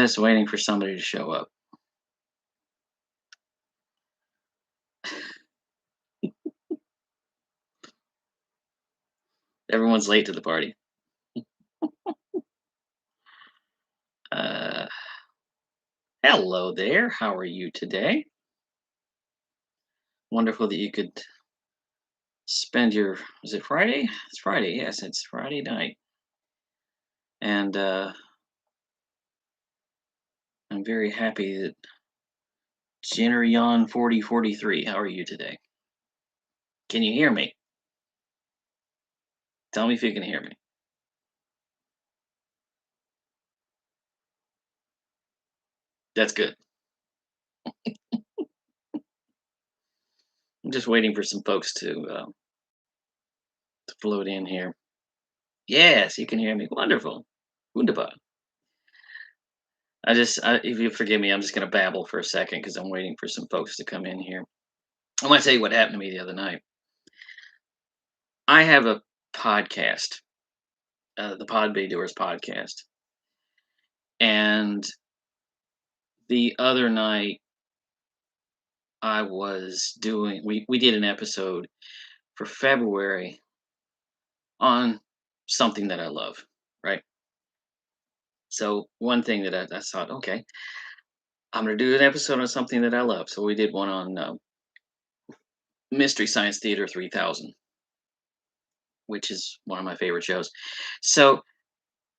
Just waiting for somebody to show up. Everyone's late to the party. Uh, Hello there. How are you today? Wonderful that you could spend your. Is it Friday? It's Friday. Yes, it's Friday night, and I'm very happy that Jenneryon 4043. How are you today? Can you hear me? Tell me if you can hear me. That's good. I'm just waiting for some folks to float in here. Yes, you can hear me. Wonderful. Wunderbar. If you forgive me, I'm just going to babble for a second because I'm waiting for some folks to come in here. I want to tell you what happened to me the other night. I have a podcast, the Pod Bay Doors podcast, and the other night I was doing. We did an episode for February on something that I love, right? So one thing that I thought, okay, I'm going to do an episode on something that I love. So we did one on Mystery Science Theater 3000, which is one of my favorite shows. So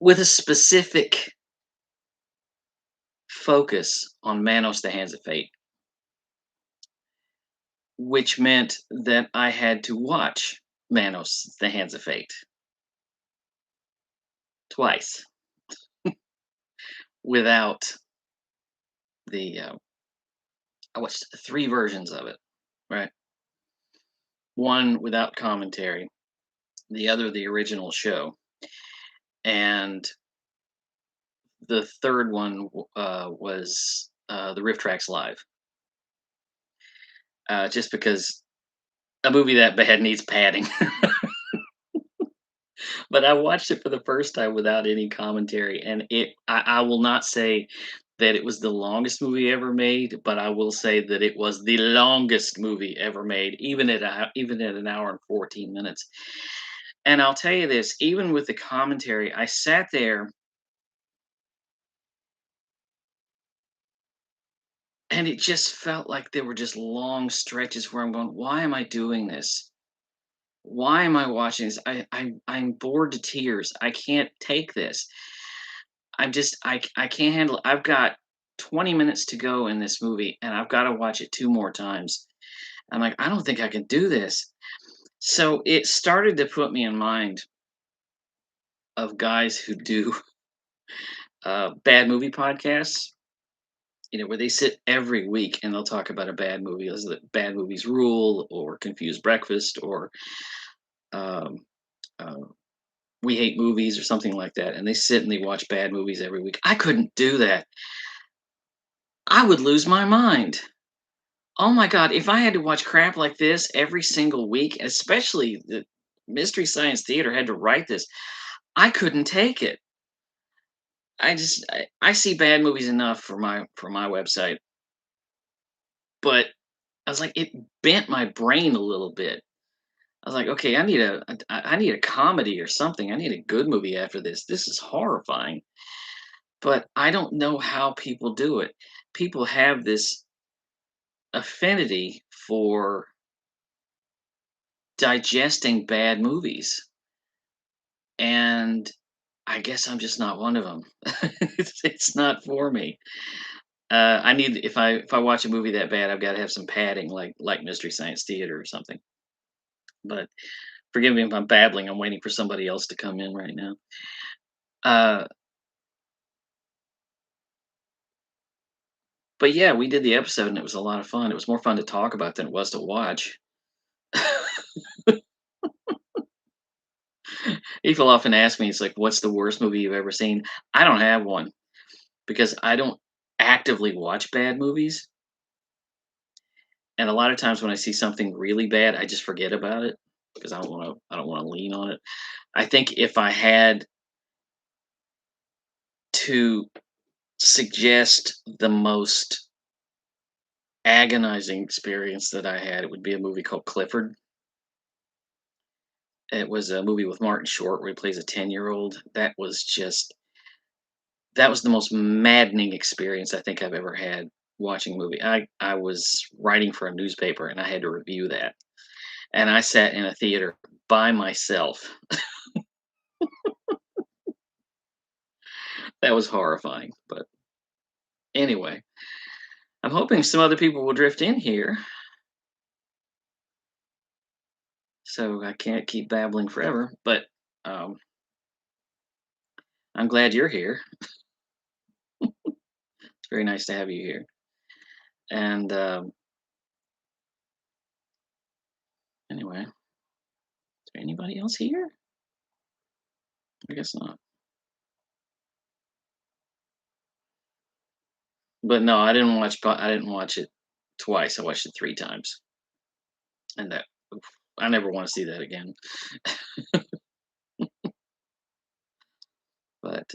with a specific focus on Manos: The Hands of Fate, which meant that I had to watch Manos: The Hands of Fate twice without the. I watched three versions of it, right? One without commentary, the other the original show, and the third one was the Riff Tracks Live. Just because a movie that bad needs padding. But I watched it for the first time without any commentary, and I will not say that it was the longest movie ever made, but I will say that it was the longest movie ever made, even at an hour and 14 minutes. And I'll tell you this, even with the commentary, I sat there and it just felt like there were just long stretches where I'm going, why am I doing this? Why am I watching this? I'm bored to tears. I can't take this. I can't handle it. I've got 20 minutes to go in this movie and I've got to watch it two more times. I'm like, I don't think I can do this. So it started to put me in mind of guys who do bad movie podcasts, where they sit every week and they'll talk about a bad movie, as the bad movies rule or confused breakfast or um, uh, we hate movies or something like that. And they sit and they watch bad movies every week. I couldn't do that. I would lose my mind. Oh my god, if I had to watch crap like this every single week, especially the Mystery Science Theater had to write this, I couldn't take it. I see bad movies enough for my website, but I was like, it bent my brain a little bit. I was like, okay, I need a comedy or something. I need a good movie after this. This is horrifying. But I don't know how people do it. People have this affinity for digesting bad movies. And I guess I'm just not one of them. It's not for me. I need if I watch a movie that bad, I've got to have some padding, like Mystery Science Theater or something. But forgive me if I'm babbling. I'm waiting for somebody else to come in right now. Uh, but yeah, we did the episode and it was a lot of fun. It was more fun to talk about than it was to watch. People often ask me, it's like, "What's the worst movie you've ever seen?" I don't have one because I don't actively watch bad movies. And a lot of times when I see something really bad, I just forget about it because I don't want to lean on it. I think if I had to suggest the most agonizing experience that I had, it would be a movie called Clifford. It was a movie with Martin Short where he plays a 10-year-old. That was the most maddening experience I think I've ever had watching a movie. I was writing for a newspaper and I had to review that. And I sat in a theater by myself. That was horrifying. But anyway, I'm hoping some other people will drift in here so I can't keep babbling forever. But um, I'm glad you're here. It's very nice to have you here. And anyway, is there anybody else here? I guess not. But no, I didn't watch it twice. I watched it 3 times, and that oof, I never wanna see that again. But,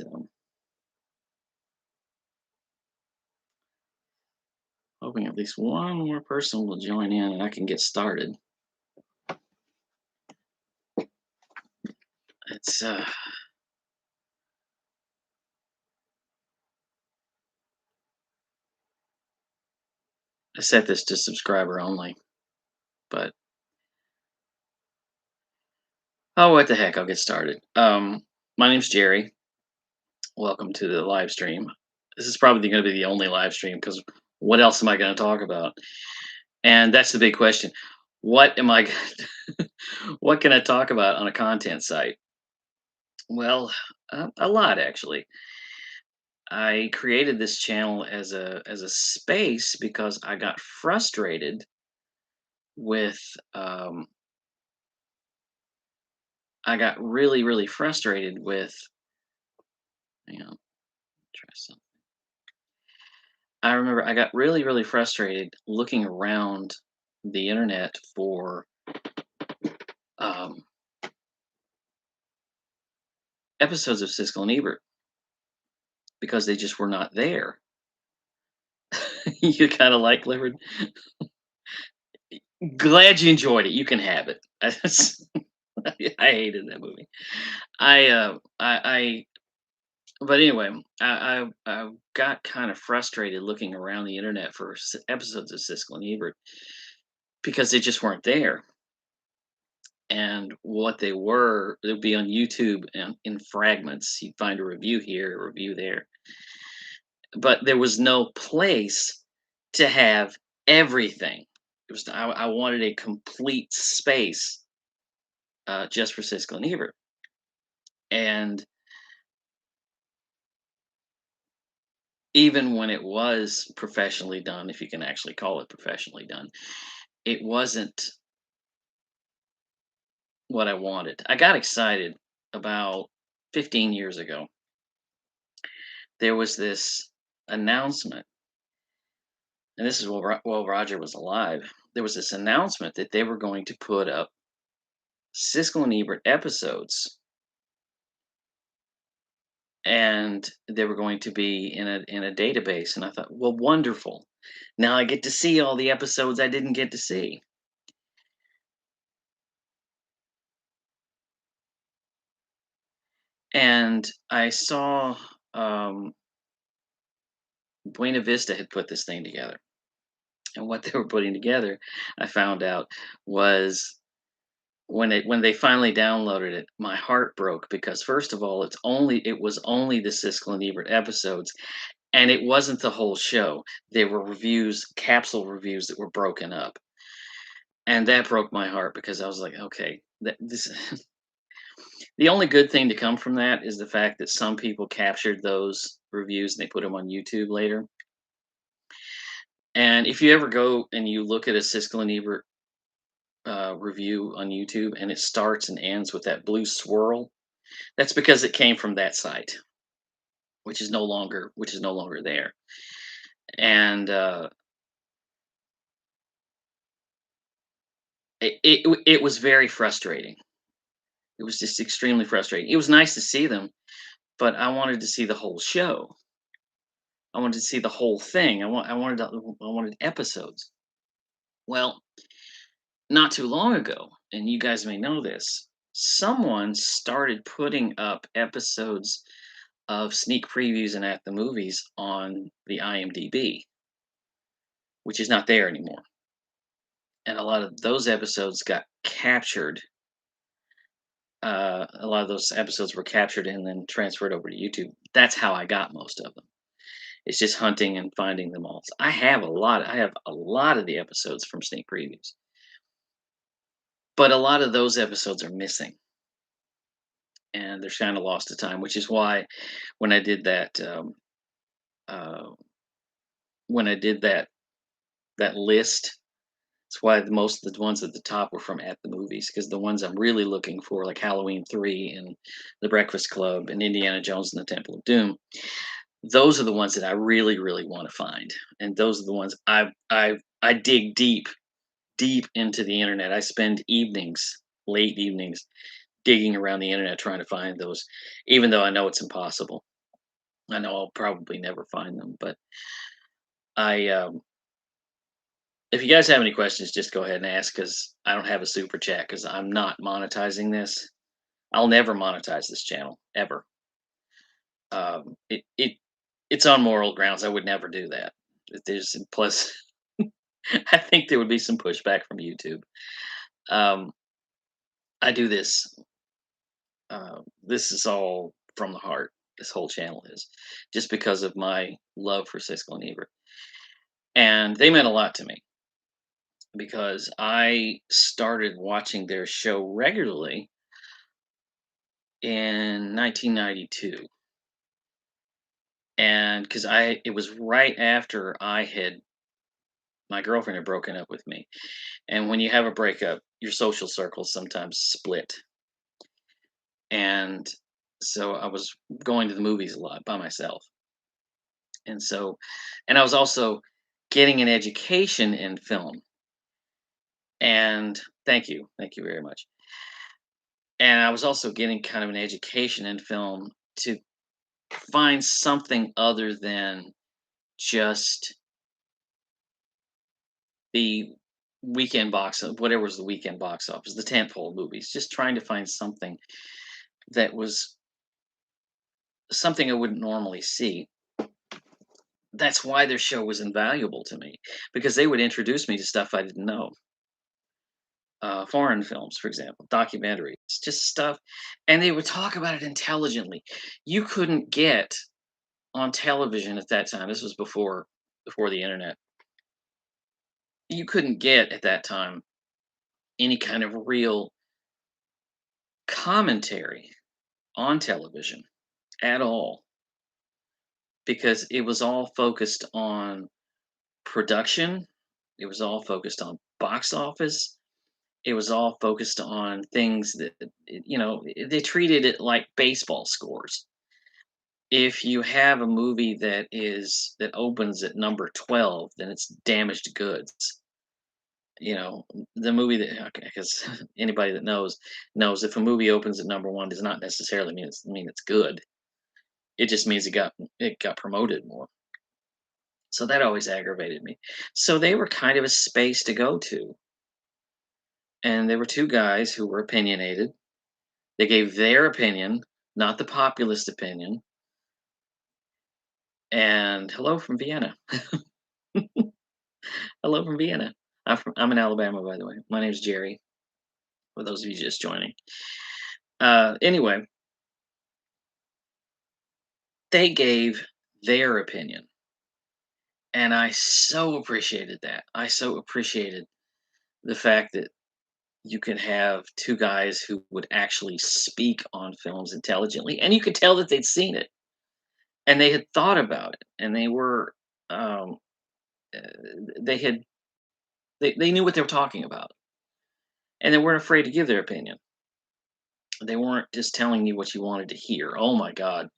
hoping at least one more person will join in and I can get started. It's, I set this to subscriber only, but oh, what the heck, I'll get started. My name's Jerry. Welcome to the live stream. This is probably gonna be the only live stream because what else am I gonna talk about? And that's the big question. What am I what can I talk about on a content site? Well, a lot actually. I created this channel as a space because I got frustrated with I got really frustrated with you know try some. I remember I got really frustrated looking around the internet for um, episodes of Siskel and Ebert because they just were not there. You kind of like Clifford. Glad you enjoyed it. You can have it. I hated that movie. I but anyway, I got kind of frustrated looking around the internet for episodes of Siskel and Ebert because they just weren't there. And what they were, they'd be on YouTube and in fragments. You'd find a review here, a review there, but there was no place to have everything. It was I wanted a complete space just for Siskel and Ebert, and even when it was professionally done, if you can actually call it professionally done, it wasn't what I wanted. I got excited about 15 years ago. There was this announcement, and this is while Roger was alive. There was this announcement that they were going to put up Siskel and Ebert episodes, and they were going to be in a database. And I thought, well, wonderful. Now I get to see all the episodes I didn't get to see. And I saw um, Buena Vista had put this thing together. And what they were putting together, I found out, was when they finally downloaded it, my heart broke because first of all, it was only the Siskel and Ebert episodes, and it wasn't the whole show. There were reviews, capsule reviews that were broken up, and that broke my heart because I was like, okay, this. The only good thing to come from that is the fact that some people captured those reviews and they put them on YouTube later. And if you ever go and you look at a Siskel and Ebert review on YouTube and it starts and ends with that blue swirl, that's because it came from that site, which is no longer there. And it was very frustrating. It was just extremely frustrating. It was nice to see them, but I wanted to see the whole show. I wanted to see the whole thing. I wanted episodes. Well, not too long ago, and you guys may know this, someone started putting up episodes of sneak previews and at the movies on the IMDb, which is not there anymore. And a lot of those episodes got captured. A lot of those episodes were captured and then transferred over to YouTube. That's how I got most of them. It's just hunting and finding them all. So I have a lot. I have a lot of the episodes from sneak previews, but a lot of those episodes are missing, and they're kind of lost to time. Which is why when I did that, uh, when I did that list, that's why most of the ones at the top were from at the movies, because the ones I'm really looking for, like Halloween 3 and The Breakfast Club and Indiana Jones and the Temple of Doom, those are the ones that I really, really want to find, and those are the ones I dig deep into the internet. I spend evenings, late evenings, digging around the internet trying to find those, even though I know it's impossible. I know I'll probably never find them, but I if you guys have any questions, just go ahead and ask because I don't have a super chat because I'm not monetizing this. I'll never monetize this channel ever. It's on moral grounds. I would never do that. There's plus, I think there would be some pushback from YouTube. Um, I do this. This is all from the heart. This whole channel is just because of my love for Siskel and Ebert, and they meant a lot to me because I started watching their show regularly in 1992, and because I it was right after I had my girlfriend had broken up with me, and when you have a breakup, your social circles sometimes split, and so I was going to the movies a lot by myself, and so, and I was also getting an education in film, and thank you very much, and I was also getting kind of an education in film to find something other than just the weekend box of whatever was the weekend box office, the tentpole movies, just trying to find something that was something I wouldn't normally see. That's why their show was invaluable to me because they would introduce me to stuff I didn't know. Foreign films, for example, documentaries, just stuff, and they would talk about it intelligently. You couldn't get on television at that time. This was before the internet. You couldn't get at that time any kind of real commentary on television at all because it was all focused on production. It was all focused on box office. It was all focused on things that, they treated it like baseball scores. If you have a movie that opens at number 12, then it's damaged goods. The movie that because anybody that knows if a movie opens at number 1 does not necessarily mean it's good. It just means it got promoted more. So that always aggravated me. So they were kind of a space to go to. And there were two guys who were opinionated. They gave their opinion, not the populist opinion. And hello from Vienna. Hello from Vienna. I'm in Alabama, by the way. My name's Jerry, for those of you just joining. Anyway, they gave their opinion. And I so appreciated that. I so appreciated the fact that you could have two guys who would actually speak on films intelligently, and you could tell that they'd seen it and they had thought about it, and um, uh, they had they knew what they were talking about, and they weren't afraid to give their opinion. They weren't just telling you what you wanted to hear. Oh my God,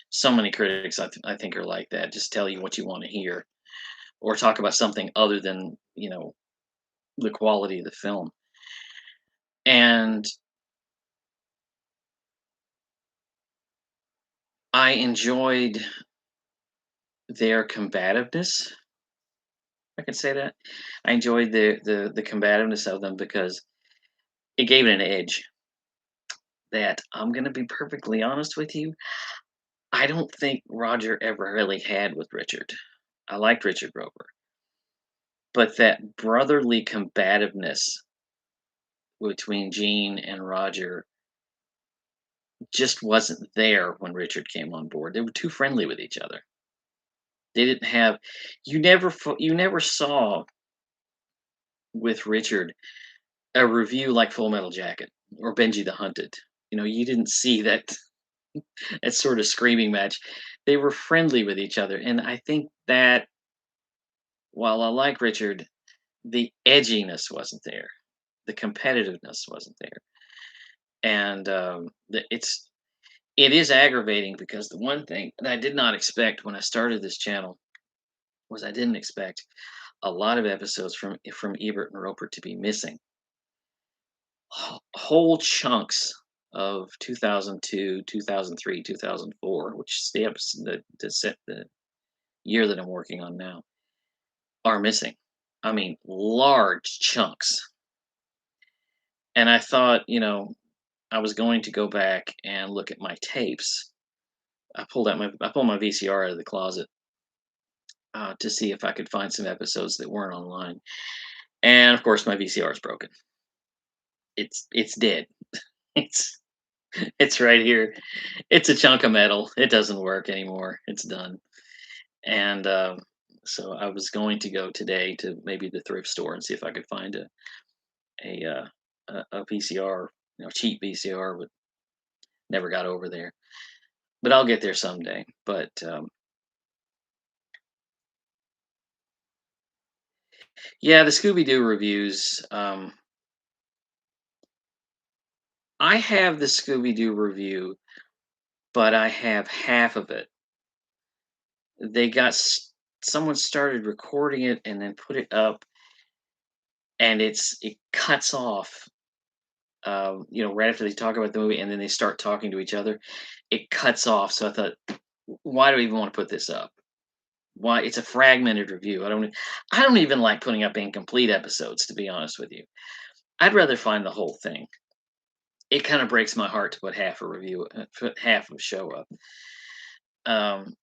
so many critics I think are like that. Just tell you what you want to hear, or talk about something other than the quality of the film. And I enjoyed their combativeness. I can say that. I enjoyed the combativeness of them because it gave it an edge that I'm gonna be perfectly honest with you, I don't think Roger ever really had with Richard. I liked Richard Roper, but that brotherly combativeness between Gene and Roger just wasn't there when Richard came on board. They were too friendly with each other. They didn't have you never saw with Richard a review like Full Metal Jacket or Benji the Hunted. You didn't see that sort of screaming match. They were friendly with each other, and I think that while I like Richard, the edginess wasn't there, the competitiveness wasn't there, and it is aggravating because the one thing that I did not expect when I started this channel was I didn't expect a lot of episodes from Ebert and Roper to be missing. Whole chunks of 2002, 2003, 2004, which is the year that I'm working on now, are missing. I mean, large chunks. And I thought, I was going to go back and look at my tapes. I pulled my VCR out of the closet to see if I could find some episodes that weren't online. And of course, my VCR is broken. It's dead. It's it's right here. It's a chunk of metal. It doesn't work anymore. It's done. And so I was going to go today to maybe the thrift store and see if I could find a uh, a VCR, cheap VCR, but never got over there. But I'll get there someday. But yeah, the Scooby Doo reviews. I have the Scooby Doo review, but I have half of it. They got someone started recording it and then put it up, and it cuts off. Right after they talk about the movie, and then they start talking to each other, it cuts off. So I thought, why do we even want to put this up? Why? It's a fragmented review. I don't even like putting up incomplete episodes, to be honest with you. I'd rather find the whole thing. It kind of breaks my heart to put half a review, put half of a show up. Um,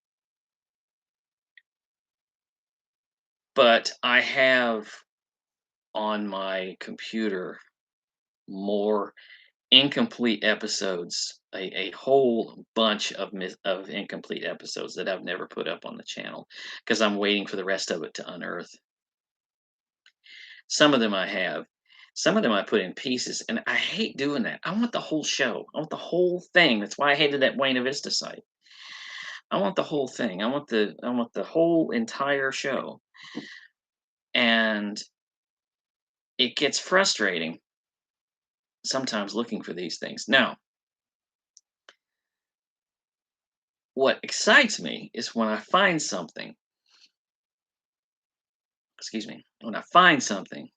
but I have on my computer more incomplete episodes, a whole bunch of incomplete episodes that I've never put up on the channel because I'm waiting for the rest of it to unearth. Some of them I have. Some of them I put in pieces, and I hate doing that. I want the whole show. I want the whole thing. That's why I hated that Buena Vista site. I want the whole thing. I want the whole entire show. And it gets frustrating sometimes looking for these things. Now, what excites me is when I find something, excuse me, when I find something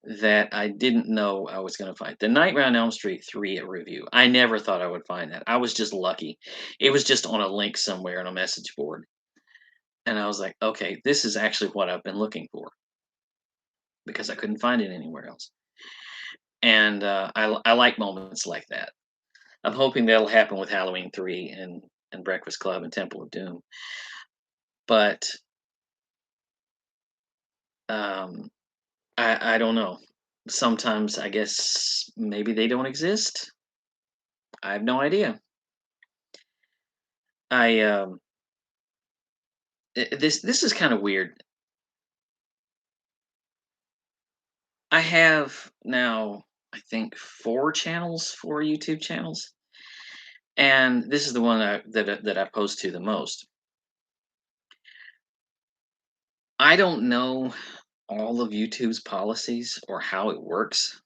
that I didn't know I was going to find. The Nightmare on Elm Street 3 a review. I never thought I would find that. I was just lucky. It was just on a link somewhere on a message board. And I was like, okay, this is actually what I've been looking for because I couldn't find it anywhere else. And I like moments like that. I'm hoping that'll happen with Halloween 3 and Breakfast Club and Temple of Doom. But um, I don't know. Sometimes I guess maybe they don't exist. I have no idea. I this is kind of weird. I have now I think 4 channels, 4 YouTube channels, and this is the one that I post to the most. I don't know all of YouTube's policies or how it works,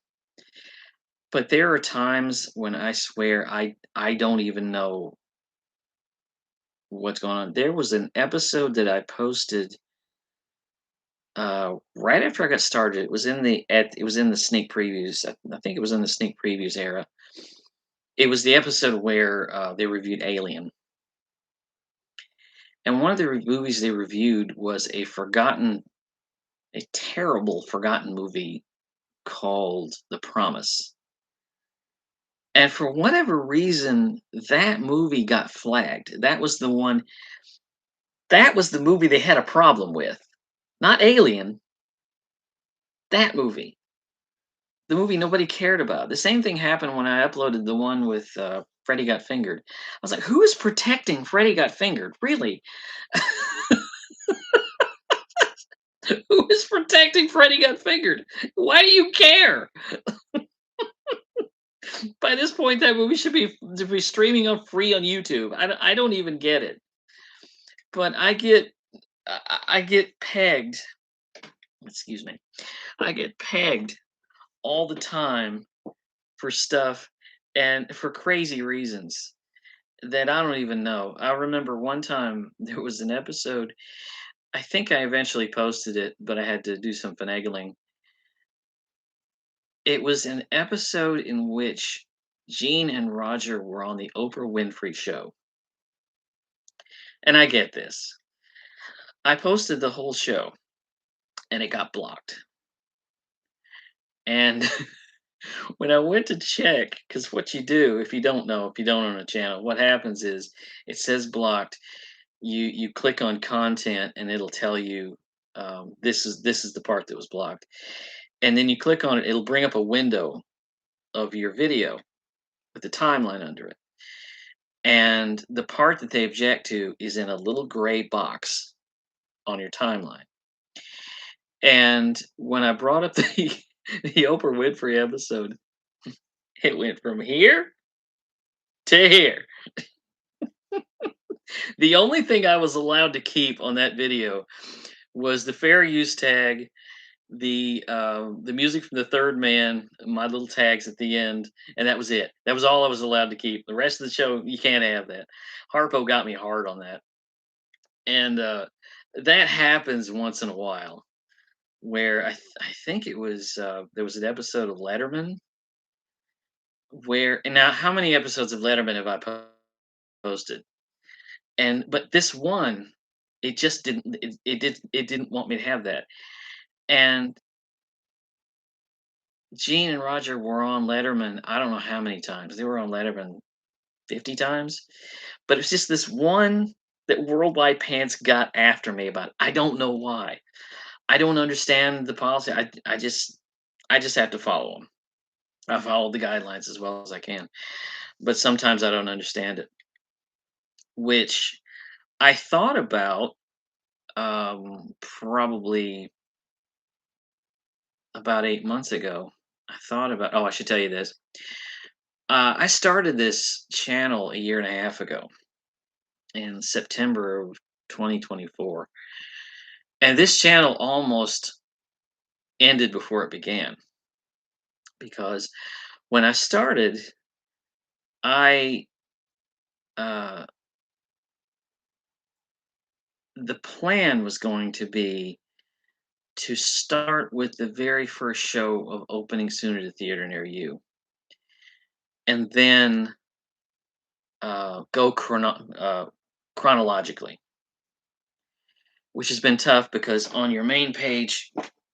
but there are times when I swear I don't even know what's going on. There was an episode that I posted Right after I got started, it was in the sneak previews. I think it was in the sneak previews era. It was the episode where they reviewed Alien, and one of the movies they reviewed was a terrible forgotten movie called The Promise. And for whatever reason, that movie got flagged. That was the movie they had a problem with. Not Alien, that movie. The movie nobody cared about. The same thing happened when I uploaded the one with Freddy Got Fingered. I was like, who is protecting Freddy Got Fingered? Really? Who is protecting Freddy Got Fingered? Why do you care? By this point, that movie should be streaming on free on YouTube. I don't even get it. But I get pegged. Excuse me. I get pegged all the time for stuff and for crazy reasons that I don't even know. I remember one time there was an episode. I think I eventually posted it, but I had to do some finagling. It was an episode in which Gene and Roger were on the Oprah Winfrey show. And I get this. I posted the whole show and it got blocked. And when I went to check, because what you do if you don't know, if you don't own a channel, what happens is it says blocked. You click on content and it'll tell you this is the part that was blocked. And then you click on it, it'll bring up a window of your video with the timeline under it. And the part that they object to is in a little gray box on your timeline. And when I brought up the Oprah Winfrey episode, it went from here to here. The only thing I was allowed to keep on that video was the fair use tag, the music from the Third Man, my little tags at the end, and that was it. That was all I was allowed to keep. The rest of the show, you can't have that. Harpo got me hard on that, and that happens once in a while. Where I think it was there was an episode of Letterman where, and now how many episodes of Letterman have I posted? And but this one, it just didn't it didn't want me to have that. And Gene and Roger were on Letterman, I don't know how many times. They were on Letterman 50 times. But it's just this one that Worldwide Pants got after me about. I don't know why. I don't understand the policy. I just have to follow them. I follow the guidelines as well as I can. But sometimes I don't understand it, which I thought about probably about 8 months ago. I thought about, oh, I should tell you this. I started this channel a year and a half ago in September of 2024. And this channel almost ended before it began because when I started, I uh, the plan was going to be to start with the very first show of opening soon at a theater near you, and then go chronologically, which has been tough because on your main page,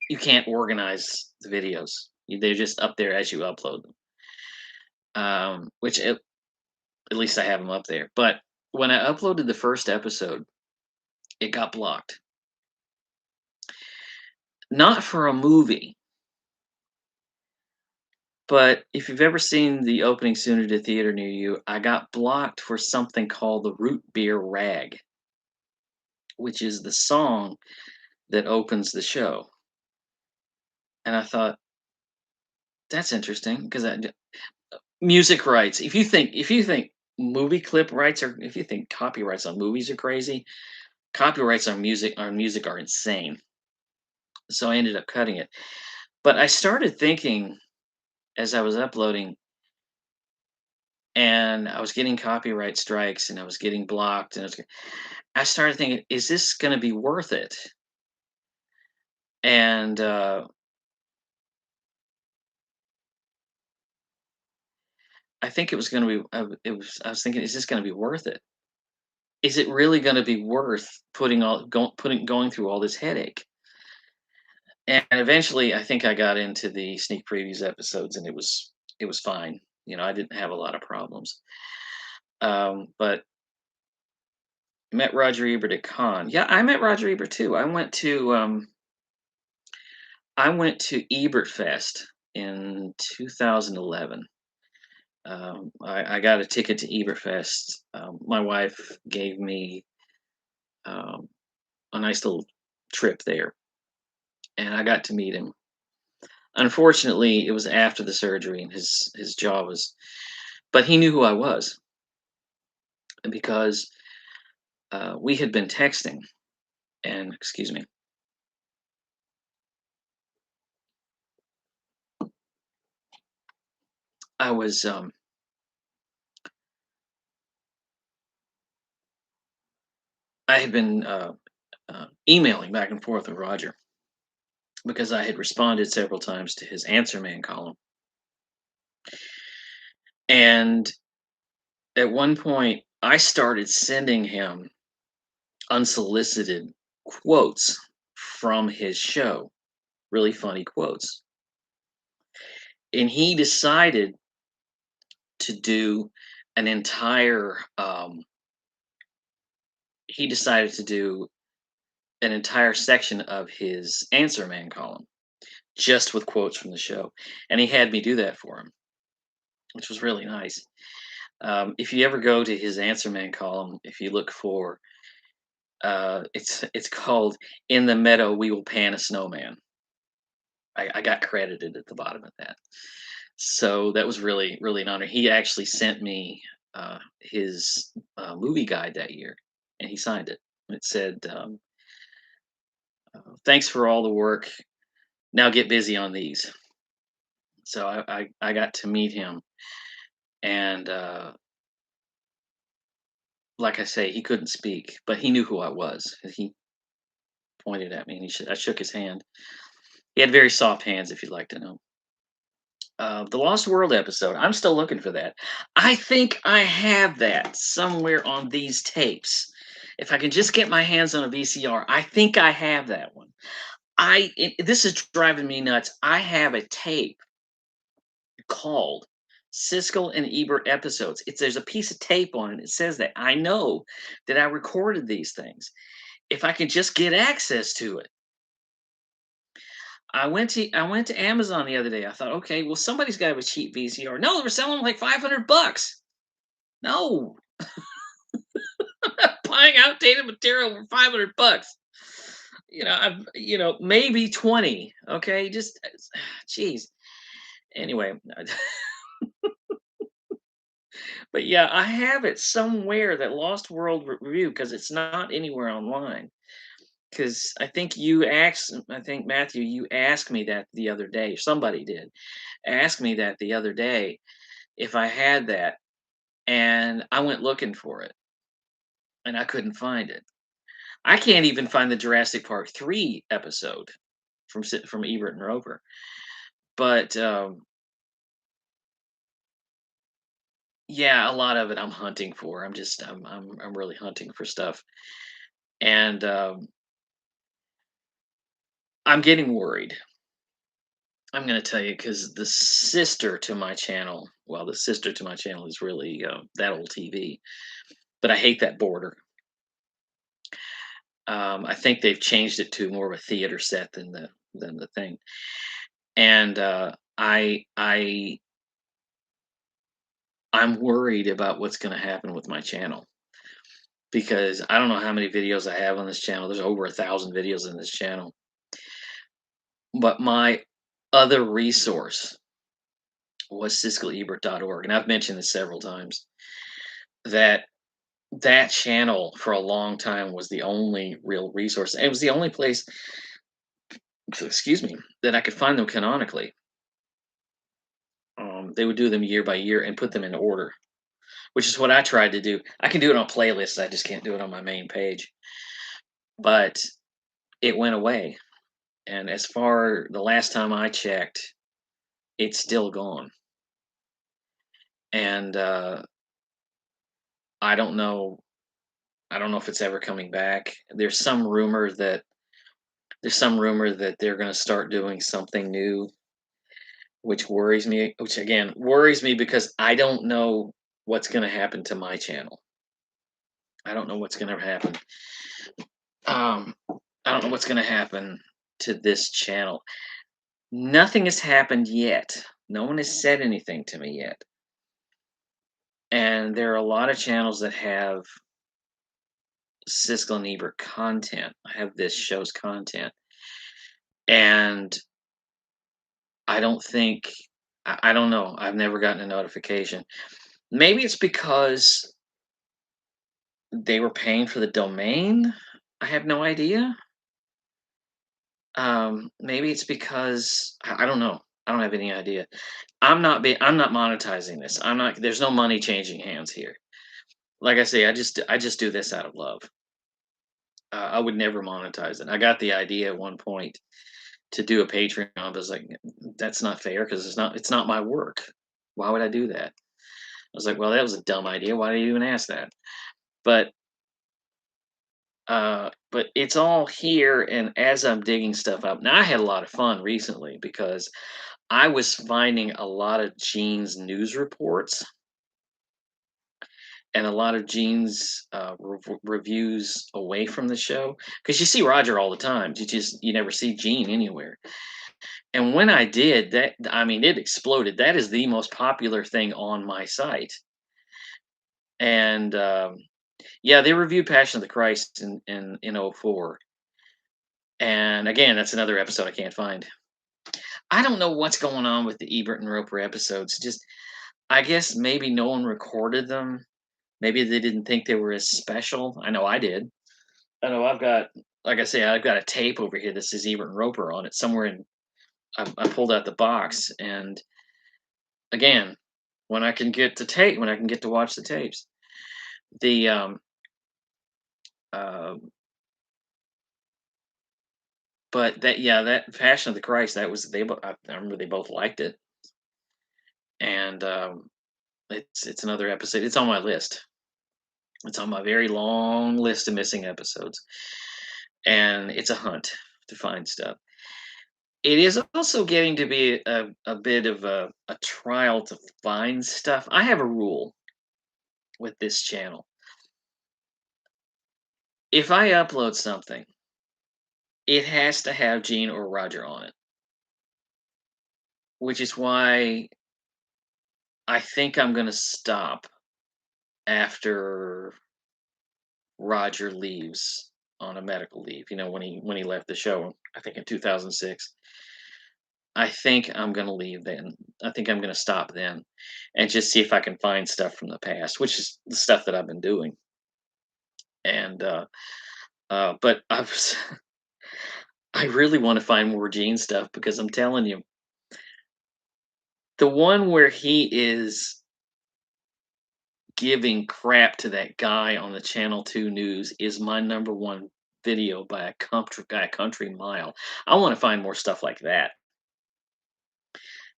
you can't organize the videos. They're just up there as you upload them, which at least I have them up there. But when I uploaded the first episode, it got blocked. Not for a movie, but if you've ever seen the opening soon at a theater near you, I got blocked for something called the Root Beer Rag, which is the song that opens the show. And I thought, that's interesting because music rights. If you think movie clip rights are, if you think copyrights on movies are crazy, copyrights on music are insane. So I ended up cutting it. But I started thinking as I was uploading, and I was getting copyright strikes, and I was getting blocked, and I started thinking, is this going to be worth it? And I think it was going to be. I was thinking, is this going to be worth it? Is it really going to be worth going through all this headache? And eventually, I think I got into the sneak previews episodes, and it was fine. I didn't have a lot of problems. But met Roger Ebert at Con. Yeah, I met Roger Ebert too. I went to Ebert Fest in 2011. I got a ticket to Ebert Fest. My wife gave me um, a nice little trip there, and I got to meet him. Unfortunately, it was after the surgery, and his jaw was. But he knew who I was because we had been texting. And excuse me, I was I had been emailing back and forth with Roger because I had responded several times to his Answer Man column. And at one point, I started sending him unsolicited quotes from his show, really funny quotes. And to do an entire, he decided to do an entire section of his Answer Man column just with quotes from the show. And he had me do that for him, which was really nice. If you ever go to his Answer Man column, if you look for, it's called "In the Meadow We Will Pan a Snowman." I got credited at the bottom of that, so that was really really an honor. He actually sent me his movie guide that year, and he signed it. It said, "Thanks for all the work. Now get busy on these." So I got to meet him, and like I say, he couldn't speak, but he knew who I was. He pointed at me, and I shook his hand. He had very soft hands, if you'd like to know. The Lost World episode. I'm still looking for that. I think I have that somewhere on these tapes. If I can just get my hands on a VCR, I think I have that one. This is driving me nuts. I have a tape called Siskel and Ebert episodes. There's a piece of tape on it. It says that I know that I recorded these things. If I can just get access to it. I went to Amazon the other day. I thought, okay, well, somebody's got to have a cheap VCR. No, they were selling them like $500. No, I'm not buying outdated material for $500. Maybe 20. Okay, just jeez. Anyway, but yeah, I have it somewhere, that Lost World review, because it's not anywhere online. Because I think Matthew, you asked me that the other day. Somebody did ask me that the other day if I had that, and I went looking for it, and I couldn't find it. I can't even find the Jurassic Park 3 episode from Ebert and Rover. But yeah, a lot of it I'm hunting for. I'm really hunting for stuff, and I'm getting worried. I'm going to tell you, because the sister to my channel is really that old TV, but I hate that border. I think they've changed it to more of a theater set than the thing. And I'm worried about what's going to happen with my channel, because I don't know how many videos I have on this channel. There's over 1,000 videos in this channel, but my other resource was siskelebert.org, and I've mentioned this several times. That channel for a long time was the only real resource. It was the only place, excuse me, that I could find them canonically. They would do them year by year and put them in order, which is what I tried to do. I can do it on playlists. I just can't do it on my main page. But it went away. And as far the last time I checked, it's still gone. And I don't know. I don't know if it's ever coming back. There's some rumor that they're going to start doing something new, which worries me. Which again worries me because I don't know what's going to happen to my channel. I don't know what's going to happen. Um, I don't know what's going to happen to this channel. Nothing has happened yet. No one has said anything to me yet. And there are a lot of channels that have Siskel and Ebert content. I have this show's content. And I don't think, I don't know. I've never gotten a notification. Maybe it's because they were paying for the domain. I have no idea. Maybe it's because I don't know. I don't have any idea. I'm not monetizing this. I'm not There's no money changing hands here. Like I say, I just do this out of love. I would never monetize it. I got the idea at one point to do a Patreon, but I was like, that's not fair because it's not my work. Why would I do that? I was like, well, that was a dumb idea. Why did you even ask that? But but it's all here, and as I'm digging stuff up now, I had a lot of fun recently because I was finding a lot of Gene's news reports and a lot of Gene's reviews away from the show because you see Roger all the time. You never see Gene anywhere. And when I did that, I mean, it exploded. That is the most popular thing on my site. And yeah, they reviewed Passion of the Christ in '04. And again, that's another episode I can't find. I don't know what's going on with the Ebert and Roper episodes. Just I guess maybe no one recorded them. Maybe they didn't think they were as special. I know I did. I know like I say, I've got a tape over here that says Ebert and Roper on it somewhere I pulled out the box, and again, when I can get to watch the tapes, the uh, but that yeah, that Passion of the Christ, that was I remember they both liked it, and it's another episode. It's on my list. It's on my very long list of missing episodes, and it's a hunt to find stuff. It is also getting to be a bit of a trial to find stuff. I have a rule with this channel. If I upload something, it has to have Gene or Roger on it, which is why I think I'm going to stop after Roger leaves on a medical leave. You know, when he left the show, I think in 2006. I think I'm going to leave then. I think I'm going to stop then and just see if I can find stuff from the past, which is the stuff that I've been doing. And but I was I really want to find more Gene stuff because I'm telling you, the one where he is giving crap to that guy on the Channel 2 news is my number one video by a country mile. I want to find more stuff like that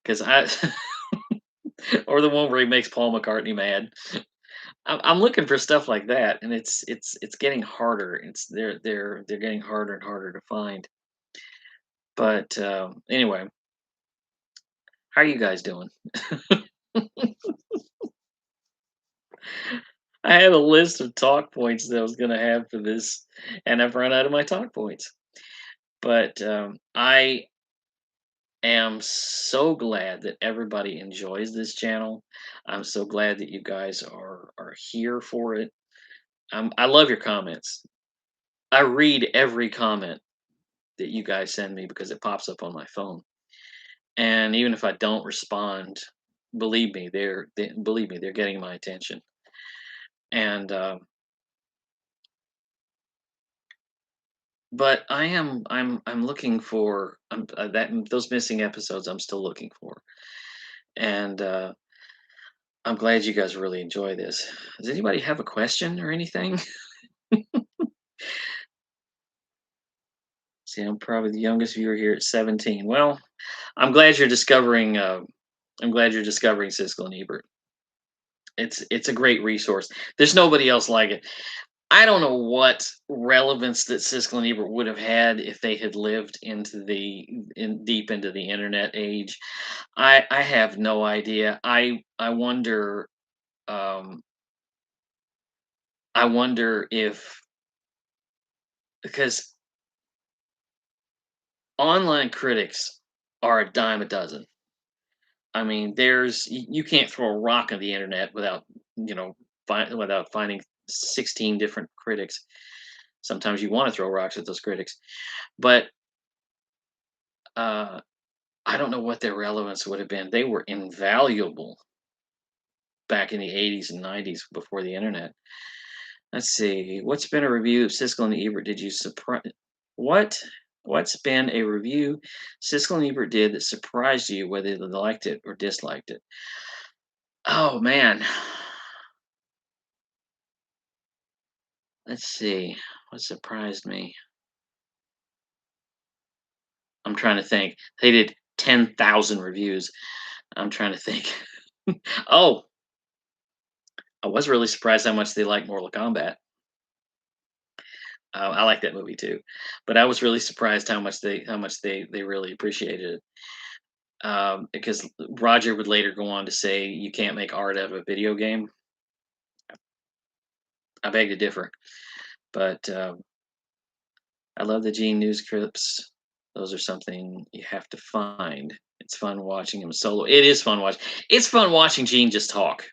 because I or the one where he makes Paul McCartney mad. I'm looking for stuff like that, and it's getting harder. They're getting harder and harder to find. But anyway, how are you guys doing? I had a list of talk points that I was going to have for this, and I've run out of my talk points. But I am so glad that everybody enjoys this channel. I'm so glad that you guys are here for it. I love your comments. I read every comment that you guys send me because it pops up on my phone. And even if I don't respond, believe me, they're getting my attention. And but I'm looking for that those missing episodes. I'm still looking for, and I'm glad you guys really enjoy this. Does anybody have a question or anything? See, I'm probably the youngest viewer here at 17. Well, I'm glad you're discovering. I'm glad you're discovering Siskel and Ebert. It's a great resource. There's nobody else like it. I don't know what relevance that Siskel and Ebert would have had if they had lived into deep into the internet age. I have no idea. I wonder. Um, I wonder if because online critics are a dime a dozen. I mean, you can't throw a rock on the internet without without finding 16 different critics. Sometimes you want to throw rocks at those critics, but uh, I don't know what their relevance would have been. They were invaluable back in the 80s and 90s before the internet. Let's see. What's been a review of Siskel and Ebert? Did you surprise? What? What's been a review Siskel and Ebert did that surprised you, whether they liked it or disliked it? Oh man. Let's see. What surprised me? I'm trying to think. They did 10,000 reviews. I'm trying to think. Oh, I was really surprised how much they like Mortal Kombat. I like that movie too, but I was really surprised how much they really appreciated it. Because Roger would later go on to say, "You can't make art out of a video game." I beg to differ, but I love the Gene news clips. Those are something you have to find. It's fun watching him solo. It is fun watching. It's fun watching Gene just talk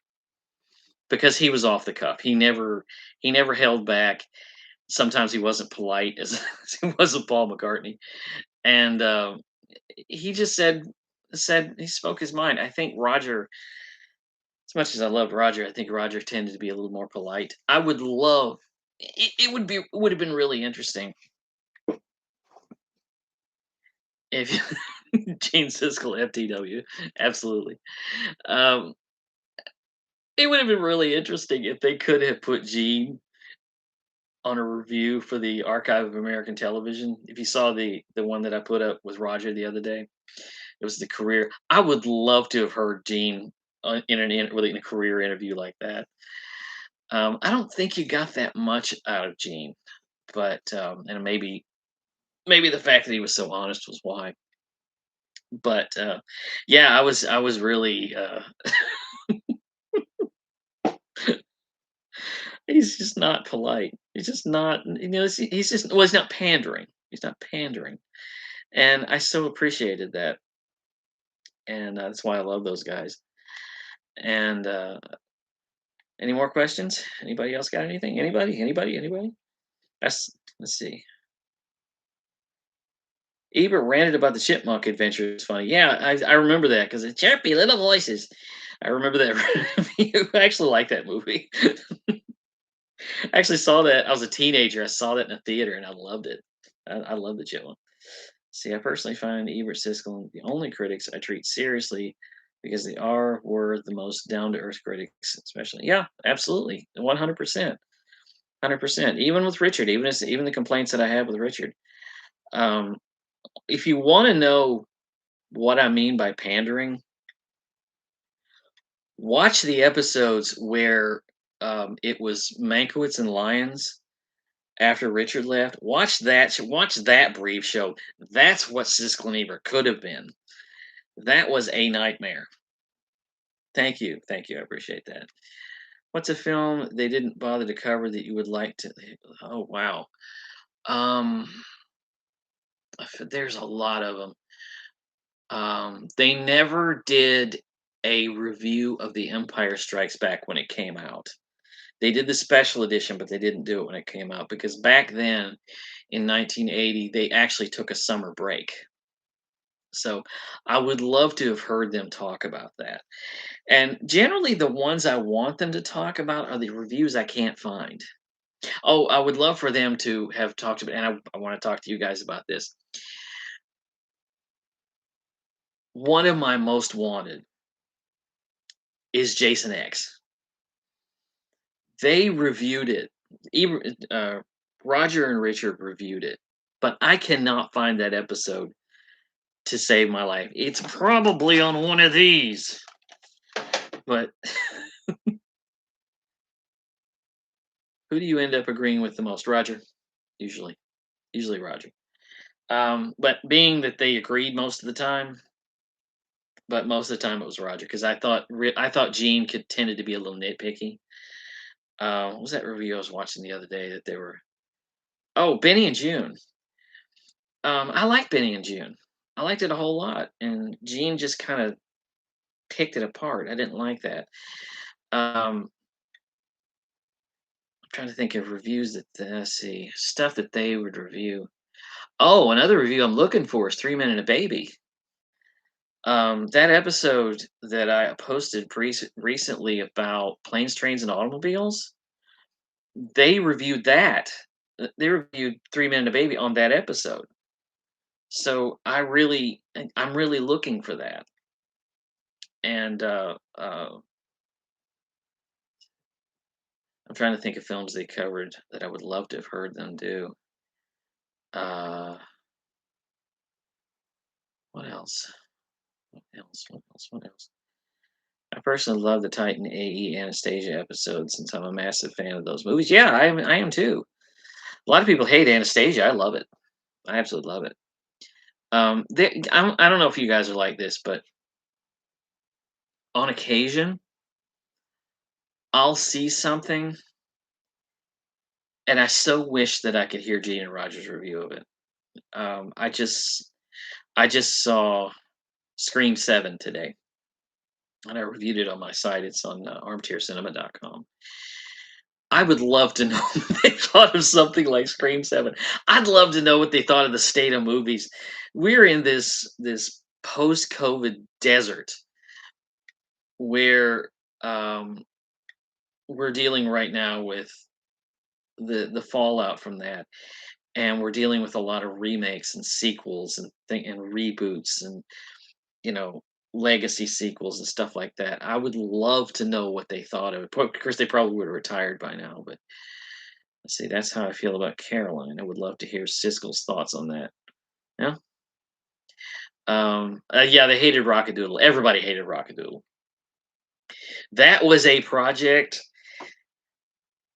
because he was off the cuff. He never held back. Sometimes he wasn't polite as, as he was with Paul McCartney, and he just said he spoke his mind. I think Roger, as much as I loved Roger, I think Roger tended to be a little more polite. I would love. It would have been really interesting if Gene Siskel FTW, absolutely. Um, it would have been really interesting if they could have put Gene on a review for the Archive of American Television. If you saw the one that I put up with Roger the other day, it was the career. I would love to have heard Gene in a career interview like that. I don't think you got that much out of Gene, but and maybe the fact that he was so honest was why. But yeah, I was really he's just not polite. He's just not, he's just, well, he's not pandering. He's not pandering. And I so appreciated that. And that's why I love those guys. And any more questions? Anybody else got anything? Anybody? Anybody? Anybody? Let's see. Ebert ranted about the chipmunk adventure. It's funny. Yeah, I remember that because it's chirpy little voices. I remember that review. I actually like that movie. I actually saw that. I was a teenager. I saw that in a theater and I loved it. I love the chipmunk. See, I personally find Ebert, Siskel the only critics I treat seriously because they were the most down to earth critics, especially. Yeah, absolutely, 100%, 100%. Even with Richard, even the complaints that I have with Richard. Um, if you want to know what I mean by pandering, watch the episodes where it was Mankiewicz and Lyons after Richard left. Watch that brief show. That's what Siskel and Ebert could have been. That was a nightmare. Thank you, thank you. I appreciate that. What's a film they didn't bother to cover that you would like to? Oh wow, um, there's a lot of them. They never did a review of The Empire Strikes Back when it came out. They did the special edition, but they didn't do it when it came out because back then, in 1980, they actually took a summer break. So I would love to have heard them talk about that. And generally, the ones I want them to talk about are the reviews I can't find. Oh, I would love for them to have talked about, and I want to talk to you guys about this. One of my most wanted is Jason X. They reviewed it. Roger and Richard reviewed it, but I cannot find that episode to save my life. It's probably on one of these, but who do you end up agreeing with the most? Roger, usually, usually Roger. But being that they agreed most of the time, but most of the time it was Roger because I thought Gene could tended to be a little nitpicky. What was that review I was watching the other day that they were? Oh, Benny and June. I like Benny and June. I liked it a whole lot, and Gene just kind of picked it apart. I didn't like that. I'm trying to think of reviews that let's see stuff that they would review. Oh, another review I'm looking for is 3 Men and a Baby. That episode that I posted recently about planes, trains, and automobiles, they reviewed that. They reviewed 3 Men and a Baby on that episode. So I'm really looking for that. And I'm trying to think of films they covered that I would love to have heard them do. Uh, what else? What else? What else? What else? I personally love the Titan AE Anastasia episode since I'm a massive fan of those movies. Yeah, I am too. A lot of people hate Anastasia. I love it. I absolutely love it. I don't know if you guys are like this, but on occasion, I'll see something and I so wish that I could hear Gene and Roger's review of it. Um, I just I just saw Scream 7 today, and I reviewed it on my site. It's on armchaircinema.com. I would love to know what they thought of something like Scream 7. I'd love to know what they thought of the state of movies. We're in this post-COVID desert where um, we're dealing right now with the fallout from that, and we're dealing with a lot of remakes and sequels and reboots and you know legacy sequels and stuff like that. I would love to know what they thought of it. Of course, they probably would have retired by now, but let's see. That's how I feel about Caroline. I would love to hear Siskel's thoughts on that. Yeah. Yeah, they hated Rockadoodle. Everybody hated Rockadoodle. That was a project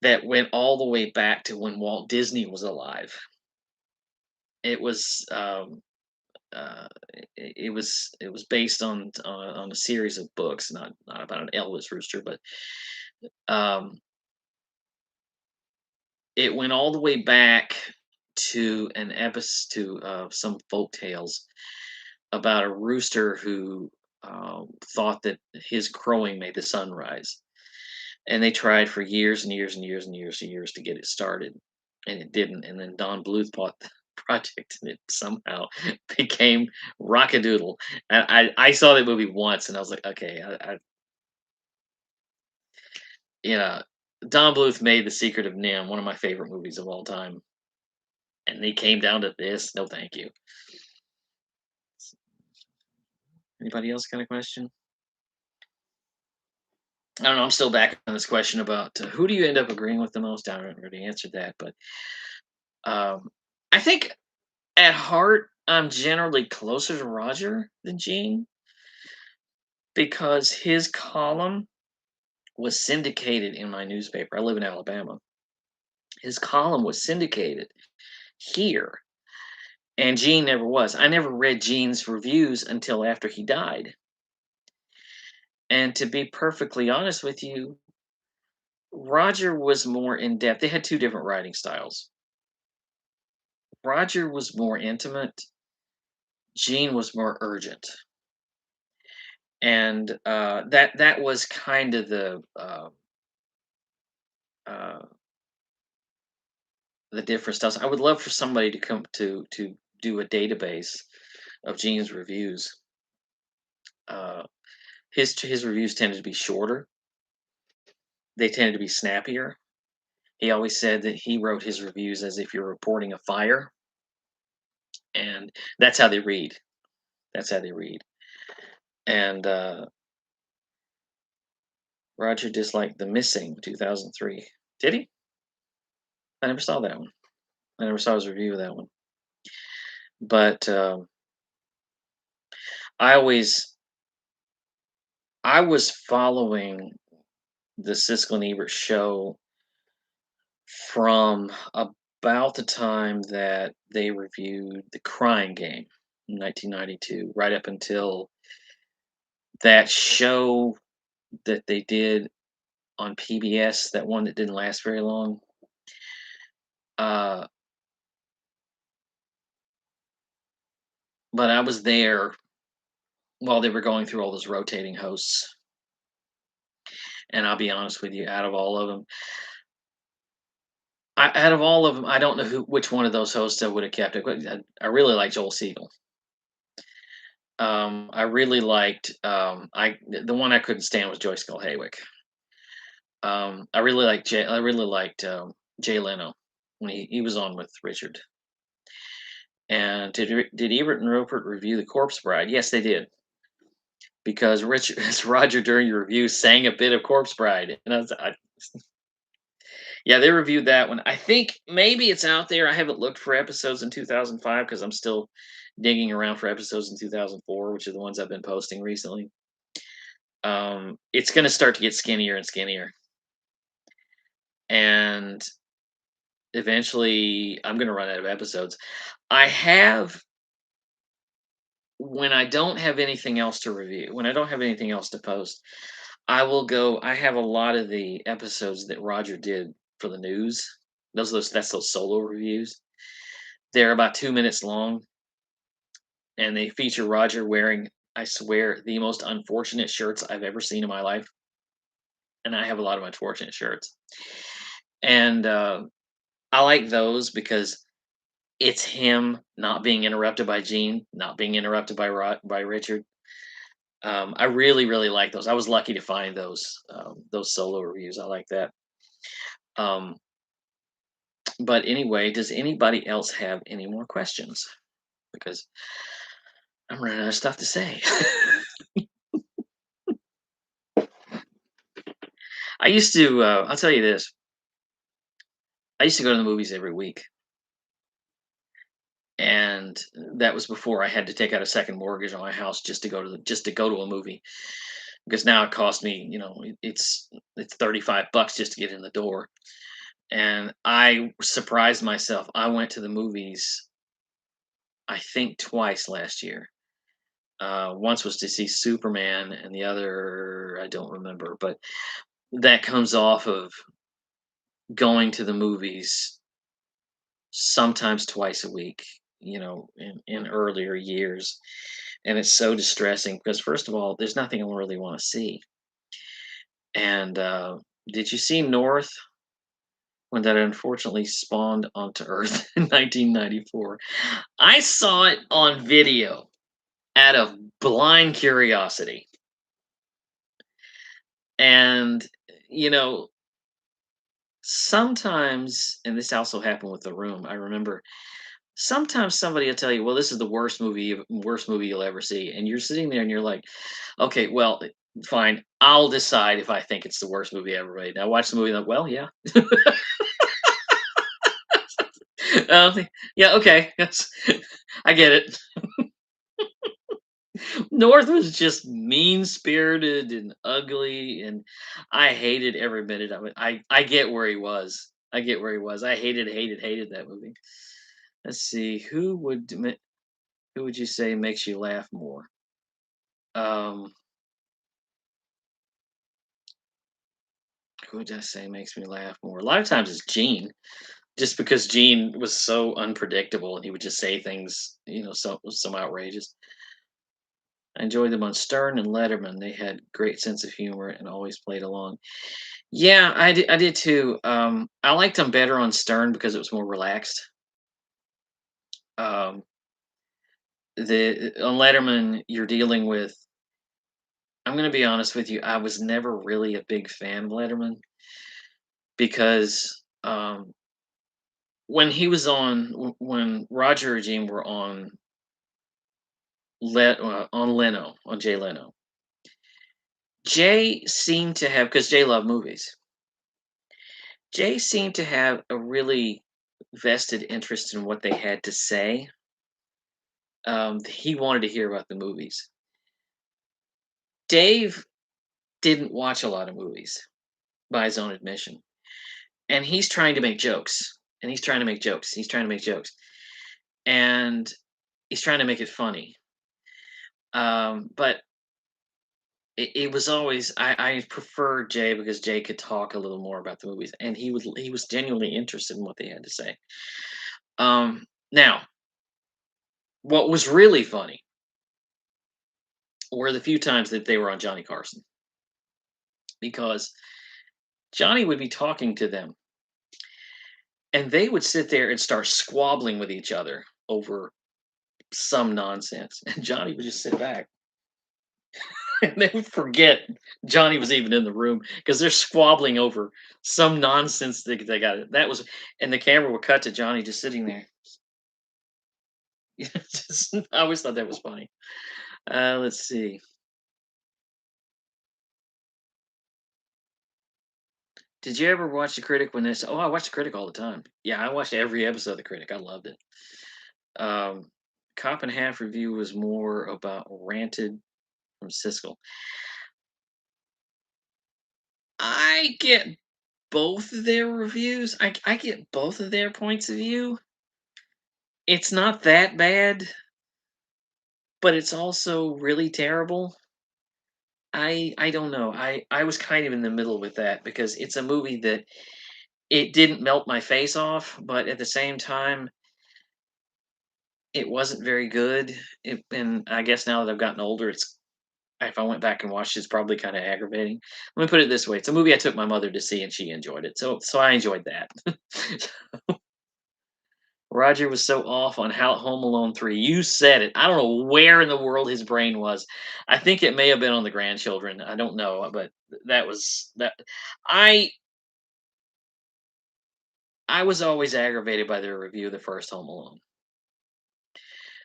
that went all the way back to when Walt Disney was alive. It was it was based on a series of books, not about an Elvis rooster, but um, it went all the way back to an episode of some folk tales about a rooster who thought that his crowing made the sun rise, and they tried for years and years and years and years and years to get it started, and it didn't. And then Don Bluth bought the project, and it somehow became Rockadoodle. And I saw that movie once, and I was like, okay, you know, Don Bluth made The Secret of Nim one of my favorite movies of all time, and they came down to this. No, thank you. Anybody else got a question? I don't know. I'm still back on this question about who do you end up agreeing with the most. I haven't really answered that, but um, I think at heart I'm generally closer to Roger than Gene because his column was syndicated in my newspaper. I live in Alabama. His column was syndicated here, and Gene never was. I never read Gene's reviews until after he died. And to be perfectly honest with you, Roger was more in depth. They had two different writing styles. Roger was more intimate. Gene was more urgent, and that was kind of uh, the different styles. I would love for somebody to come to do a database of Gene's reviews. Uh, his reviews tended to be shorter. They tended to be snappier. He always said that he wrote his reviews as if you're reporting a fire, and that's how they read. That's how they read. And Roger disliked The Missing 2003. Did he? I never saw that one. I never saw his review of that one. But I always I was following the Siskel and Ebert show from about the time that they reviewed The Crying Game in 1992, right up until that show that they did on PBS, that one that didn't last very long. Uh, but I was there while they were going through all those rotating hosts, and I'll be honest with you, out of all of them, I don't know which one of those hosts I would have kept. I really like Joel Siegel. I really liked I the one I couldn't stand was Joyce Skull Haywick. I really liked Jay Leno when he was on with Richard. And did Ebert and Roper review The Corpse Bride? Yes, they did, because Richard Roger during your review sang a bit of Corpse Bride, and yeah, they reviewed that one. I think maybe it's out there. I haven't looked for episodes in 2005 because I'm still digging around for episodes in 2004, which are the ones I've been posting recently. It's going to start to get skinnier and skinnier, and eventually I'm going to run out of episodes. I have When I don't have anything else to review, when I don't have anything else to post, I have a lot of the episodes that Roger did for the news. That's those solo reviews. They're about 2 minutes long, and they feature Roger wearing, I swear, the most unfortunate shirts I've ever seen in my life. And I have a lot of unfortunate shirts. And I like those because it's him not being interrupted by Gene, not being interrupted by by Richard. I really, really like those. I was lucky to find those solo reviews. I like that. Um, but anyway, does anybody else have any more questions? Because I'm running out of stuff to say. I used to. I'll tell you this. I used to go to the movies every week, and that was before I had to take out a second mortgage on my house just to go to a movie. Because now it costs me, it's $35 just to get in the door. And I surprised myself. I went to the movies, I think twice last year. Once was to see Superman, and the other I don't remember. But that comes off of going to the movies sometimes twice a week, in earlier years. And it's so distressing because, first of all, there's nothing I really want to see. And did you see North when that unfortunately spawned onto Earth in 1994? I saw it on video out of blind curiosity. And, you know, sometimes, and this also happened with The Room, I remember sometimes somebody will tell you, "Well, this is the worst movie you'll ever see," and you're sitting there and you're like, "Okay, well, fine. I'll decide if I think it's the worst movie ever made." And I watch the movie, like, "Well, yeah, yeah, okay, that's I get it." North was just mean spirited and ugly, and I hated every minute of it. I get where he was. I get where he was. I hated that movie. Let's see, who would you say makes you laugh more? Um, who would I say makes me laugh more? A lot of times it's Gene, just because Gene was so unpredictable and he would just say things, some outrageous. I enjoyed them on Stern and Letterman. They had great sense of humor and always played along. Yeah, I did too. I liked them better on Stern because it was more relaxed. Um, the On Letterman, you're dealing with. I'm going to be honest with you. I was never really a big fan of Letterman because when Roger and Gene were on Leno, on Jay Leno, Jay seemed to have, because Jay loved movies. Jay seemed to have a really vested interest in what they had to say. He wanted to hear about the movies. Dave didn't watch a lot of movies by his own admission, and he's trying to make jokes, and he's trying to make jokes, he's trying to make jokes, and he's trying to make it funny. But it was always I prefer Jay because Jay could talk a little more about the movies, and he was genuinely interested in what they had to say. Now, what was really funny were the few times that they were on Johnny Carson, because Johnny would be talking to them, and they would sit there and start squabbling with each other over some nonsense, and Johnny would just sit back. And they would forget Johnny was even in the room because they're squabbling over some nonsense they got it. That was, and the camera would cut to Johnny just sitting there. I always thought that was funny. Let's see. Did you ever watch The Critic when this? Oh, I watched The Critic all the time. Yeah, I watched every episode of The Critic. I loved it. Um, Cop and a Half review was more about ranted from Siskel. I get both of their reviews. I get both of their points of view. It's not that bad, but it's also really terrible. I don't know. I was kind of in the middle with that because it's a movie that it didn't melt my face off, but at the same time, it wasn't very good. And I guess now that I've gotten older, it's if I went back and watched it, it's probably kind of aggravating. Let me put it this way: it's a movie I took my mother to see, and she enjoyed it. So I enjoyed that. Roger was so off on how Home Alone 3. You said it. I don't know where in the world his brain was. I think it may have been on the grandchildren. I don't know, but that was that. I I was always aggravated by their review of the first Home Alone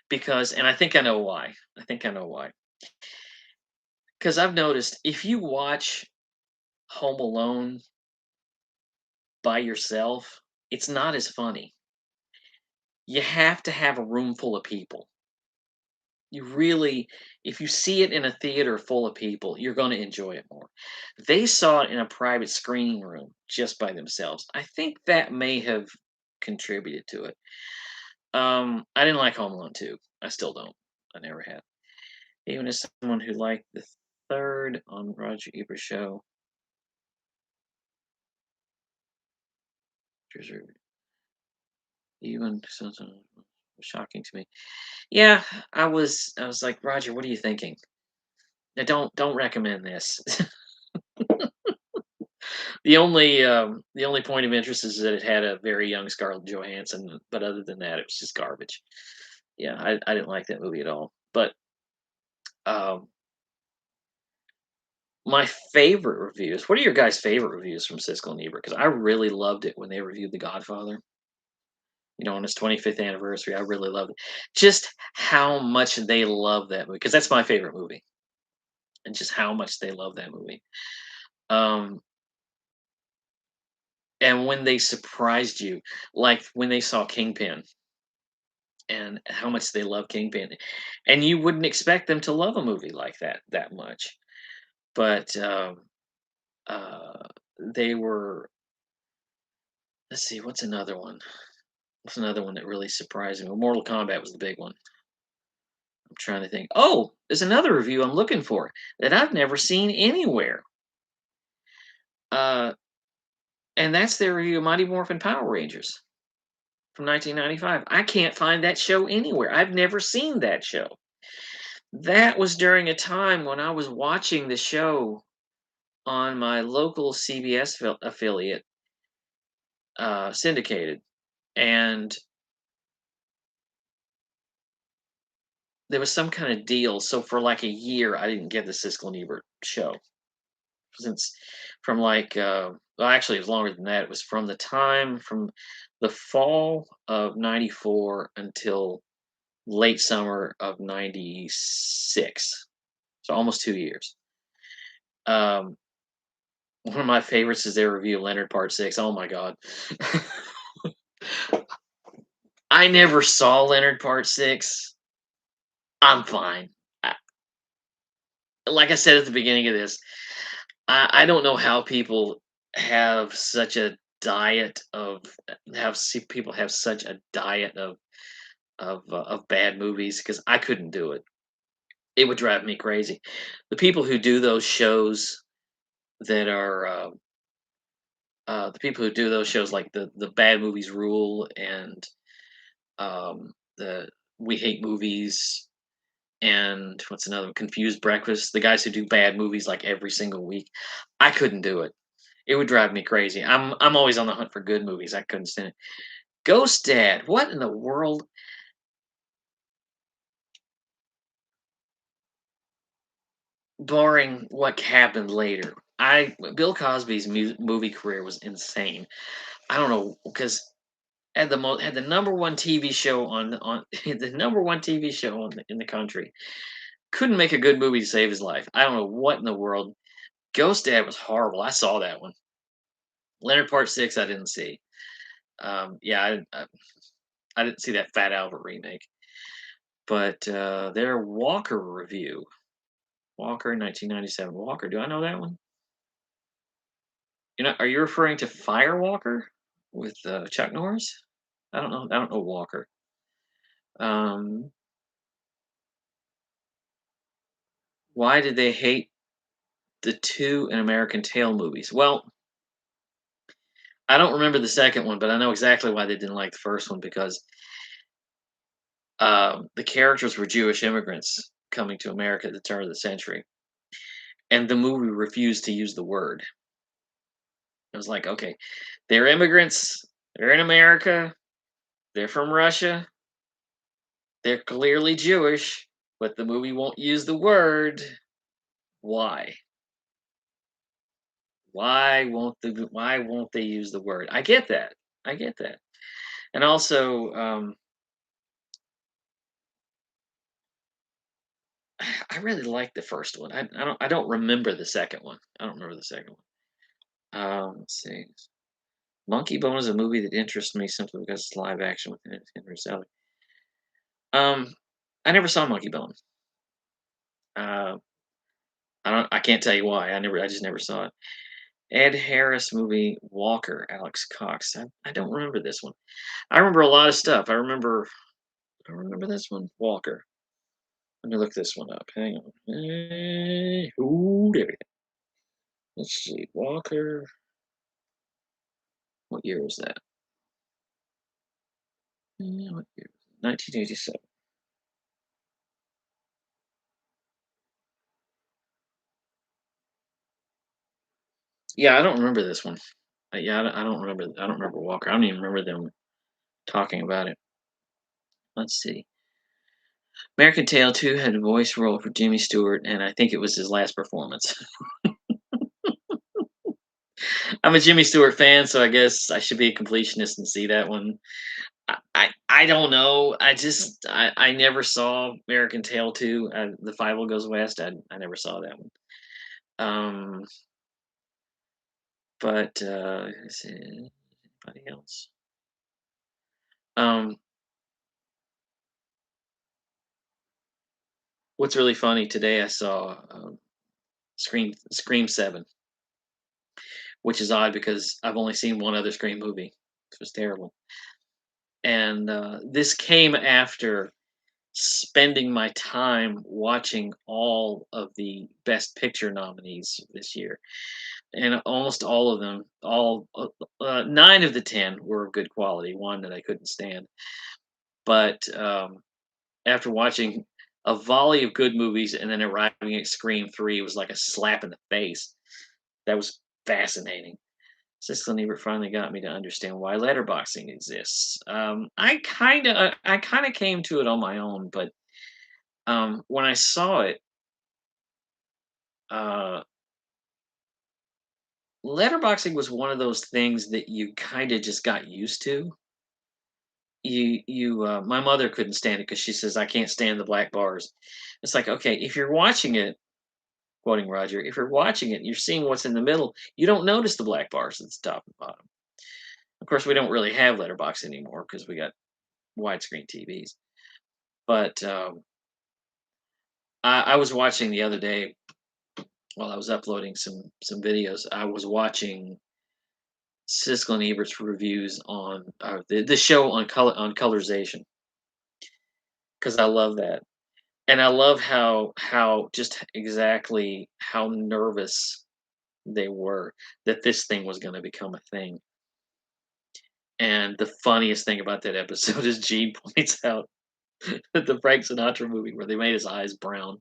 because, and I think I know why. I think I know why. Because I've noticed if you watch Home Alone by yourself, it's not as funny. You have to have a room full of people. You really, if you see it in a theater full of people, you're going to enjoy it more. They saw it in a private screening room just by themselves. I think that may have contributed to it. I didn't like Home Alone 2. I still don't. I never have. Even as someone who liked the third on Roger Ebert show, even something shocking to me. Yeah, I was like, Roger, what are you thinking? Now, don't recommend this. The only point of interest is that it had a very young Scarlett Johansson, but other than that, it was just garbage. Yeah, I didn't like that movie at all. But um, my favorite reviews. What are your guys' favorite reviews from Siskel and Ebert? Because I really loved it when they reviewed The Godfather. On its 25th anniversary, I really loved it. Just how much they love that movie, because that's my favorite movie, and just how much they love that movie. Um, and when they surprised you, like when they saw Kingpin, and how much they love Kingpin, and you wouldn't expect them to love a movie like that much, but uh, they were. Let's see, what's another one? What's another one that really surprised me? Well, Mortal Kombat was the big one. I'm trying to think. Oh, there's another review I'm looking for that I've never seen anywhere. Uh, and that's their review of Mighty Morphin Power Rangers from 1995. I can't find that show anywhere. I've never seen that show. That was during a time when I was watching the show on my local CBS affiliate, syndicated, and there was some kind of deal. So for like a year, I didn't get the Siskel and Ebert show since from like well, actually, it was longer than that. It was from the fall of '94 until late summer of '96. So almost 2 years. Um, One of my favorites is their review of Leonard Part 6. Oh my god. I never saw Leonard Part 6. I'm fine. I like I said at the beginning of this, I don't know how people have such a diet of have see people have such a diet of bad movies because I couldn't do it. It would drive me crazy. The people who do those shows that are, the people who do those shows like the Bad Movies Rule and, the We Hate Movies and what's another one? Confused Breakfast, the guys who do bad movies, like, every single week, I couldn't do it. It would drive me crazy. I'm always on the hunt for good movies, I couldn't stand it. Ghost Dad, what in the world? Barring what happened later. Bill Cosby's movie career was insane. I don't know because had the number one TV show on the number one TV show in the country. Couldn't make a good movie to save his life. I don't know what in the world. Ghost Dad was horrible. I saw that one. Leonard Part 6 I didn't see. Yeah, I didn't see that Fat Albert remake. But their Walker review. Walker 1997. Walker, do I know that one? Are you referring to Firewalker with Chuck Norris? I don't know. I don't know Walker. Um, why did they hate the two An American Tail movies? Well, I don't remember the second one, but I know exactly why they didn't like the first one because the characters were Jewish immigrants coming to America at the turn of the century, and the movie refused to use the word. It was like, okay, they're immigrants, they're in America, they're from Russia, they're clearly Jewish, but the movie won't use the word. Why? Why won't they use the word? I get that. I get that. And also, I really like the first one. I don't remember the second one. I don't remember the second one. Let's see. Monkey Bone is a movie that interests me simply because it's live action with Henry Selick. Um, I never saw Monkey Bone. Uh, I can't tell you why. I just never saw it. Ed Harris movie Walker, Alex Cox. I don't remember this one. I remember a lot of stuff. I remember this one, Walker. Let me look this one up. Hang on. Ooh, there we go. Let's see. Walker. What year was that? What year? 1987. Yeah, I don't remember this one. Yeah, I don't remember. I don't remember Walker. I don't even remember them talking about it. Let's see. American Tail 2 had a voice role for Jimmy Stewart, and I think it was his last performance. I'm a Jimmy Stewart fan, so I guess I should be a completionist and see that one. I don't know. I never saw American Tail 2. The Five Goes West. I never saw that one. Um, but let's see, anybody else? Um, what's really funny today? I saw Scream 7, which is odd because I've only seen one other Scream movie. It was terrible, and this came after spending my time watching all of the Best Picture nominees this year, and almost all of them, all 9 of the 10 were of good quality. One that I couldn't stand, but after watching a volley of good movies and then arriving at Scream 3 was like a slap in the face. That was fascinating. Siskel and Ebert finally got me to understand why letterboxing exists. I kind of came to it on my own, but when I saw it, uh, letterboxing was one of those things that you kind of just got used to. My mother couldn't stand it because she says I can't stand the black bars. It's like, okay, if you're watching it, quoting Roger, if you're watching it, you're seeing what's in the middle. You don't notice the black bars at the top and bottom. Of course, we don't really have letterbox anymore because we got widescreen TVs. But I was watching the other day while I was uploading some videos. I was watching Siskel and Ebert's reviews on the show on colorization because I love that, and I love how just exactly how nervous they were that this thing was going to become a thing. And the funniest thing about that episode is Gene points out that the Frank Sinatra movie where they made his eyes brown,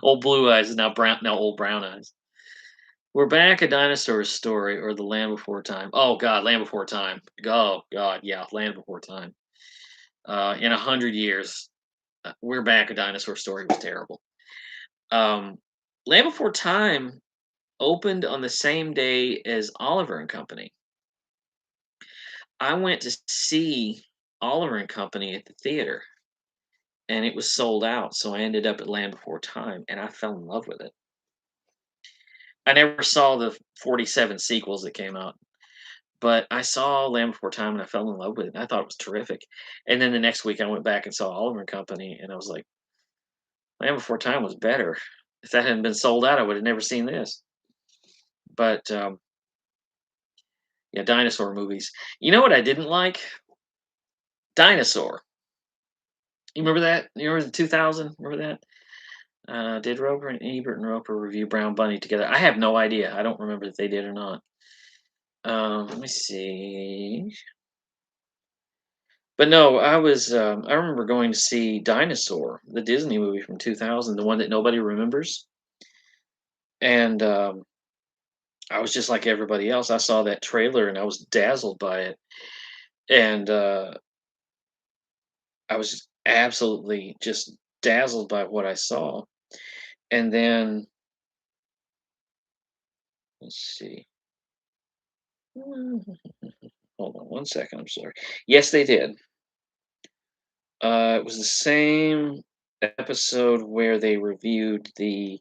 old blue eyes is now brown, now old brown eyes. We're back, a dinosaur story or the Land Before Time. Oh God, Land Before Time. Oh God, yeah, Land Before Time. In 100 years, we're back, a dinosaur story was terrible. Um, Land Before Time opened on the same day as Oliver and Company. I went to see Oliver and Company at the theater, and it was sold out. So I ended up at Land Before Time, and I fell in love with it. I never saw the 47 sequels that came out, but I saw Land Before Time and I fell in love with it. I thought it was terrific. And then the next week I went back and saw Oliver and Company, and I was like, Land Before Time was better. If that hadn't been sold out, I would have never seen this. But yeah, dinosaur movies. You know what I didn't like? Dinosaur. You remember that? You remember the 2000? Remember that? Did Roper and Ebert and Roper review Brown Bunny together? I have no idea. I don't remember if they did or not. Let me see. But no, I remember going to see Dinosaur, the Disney movie from 2000, the one that nobody remembers. And I was just like everybody else. I saw that trailer and I was dazzled by it. And I was just absolutely just dazzled by what I saw. And then let's see. Hold on one second. I'm sorry. Yes, they did. It was the same episode where they reviewed the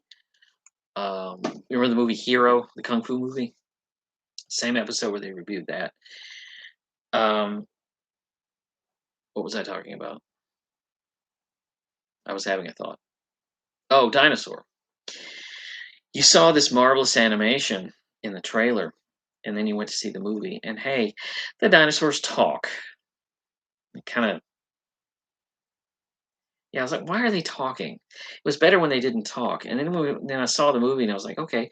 remember the movie Hero, the kung fu movie? Same episode where they reviewed that. Um, what was I talking about? I was having a thought. Oh, dinosaur. You saw this marvelous animation in the trailer, and then you went to see the movie, and hey, the dinosaurs talk. It kind of, yeah, I was like, why are they talking? It was better when they didn't talk. And then I saw the movie, and I was like, okay,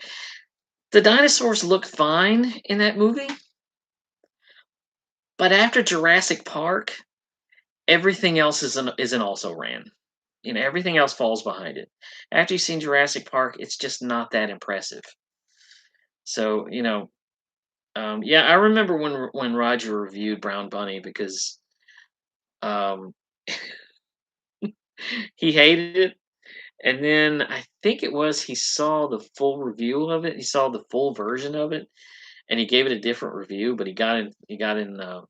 the dinosaurs look fine in that movie, but after Jurassic Park, everything else isn't also ran. You know, everything else falls behind it. After you've seen Jurassic Park, it's just not that impressive. So, yeah, I remember when Roger reviewed Brown Bunny because um, he hated it, and then I think it was he saw the full review of it. He saw the full version of it, and he gave it a different review. But he got in a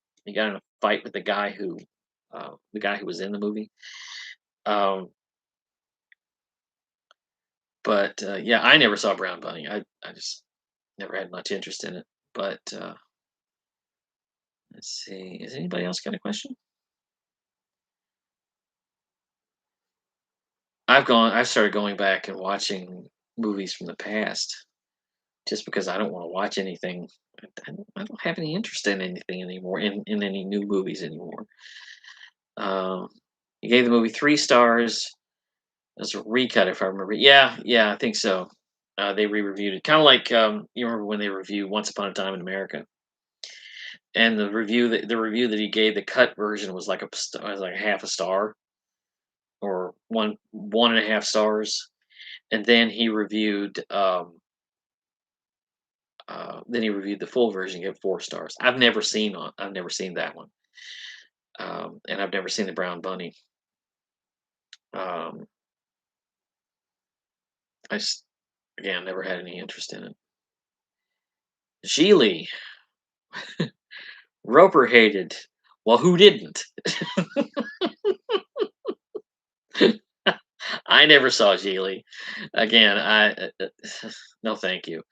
fight with the guy who was in the movie. Um, but yeah, I never saw Brown Bunny. I just never had much interest in it. But let's see. Has anybody else got a question? I've started going back and watching movies from the past just because I don't want to watch anything. I don't have any interest in anything anymore, in any new movies anymore. Um, you gave the movie 3 stars. As a recut, if I remember. Yeah, yeah, I think so. They re-reviewed it, kind of like you remember when they reviewed Once Upon a Time in America, and the review that he gave, the cut version was like was like half a star or one and a half stars, and then he reviewed the full version, gave 4 stars. I've never seen that one, and I've never seen the Brown Bunny. Um, I just, again, never had any interest in it. Geely, Roper hated. Well, who didn't? I never saw Geely. Again, no, thank you.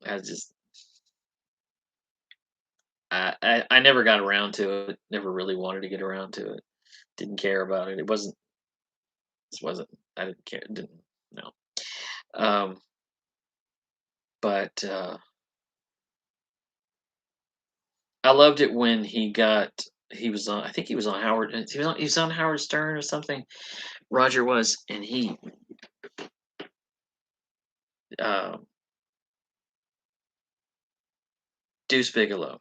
I just I never got around to it. Never really wanted to get around to it. Didn't care about it. It wasn't. This wasn't. I didn't care. Didn't. No. Um, but I loved it when he was on. I think he was on Howard. He was on Howard Stern or something. Roger was, and he uh, Deuce Bigelow.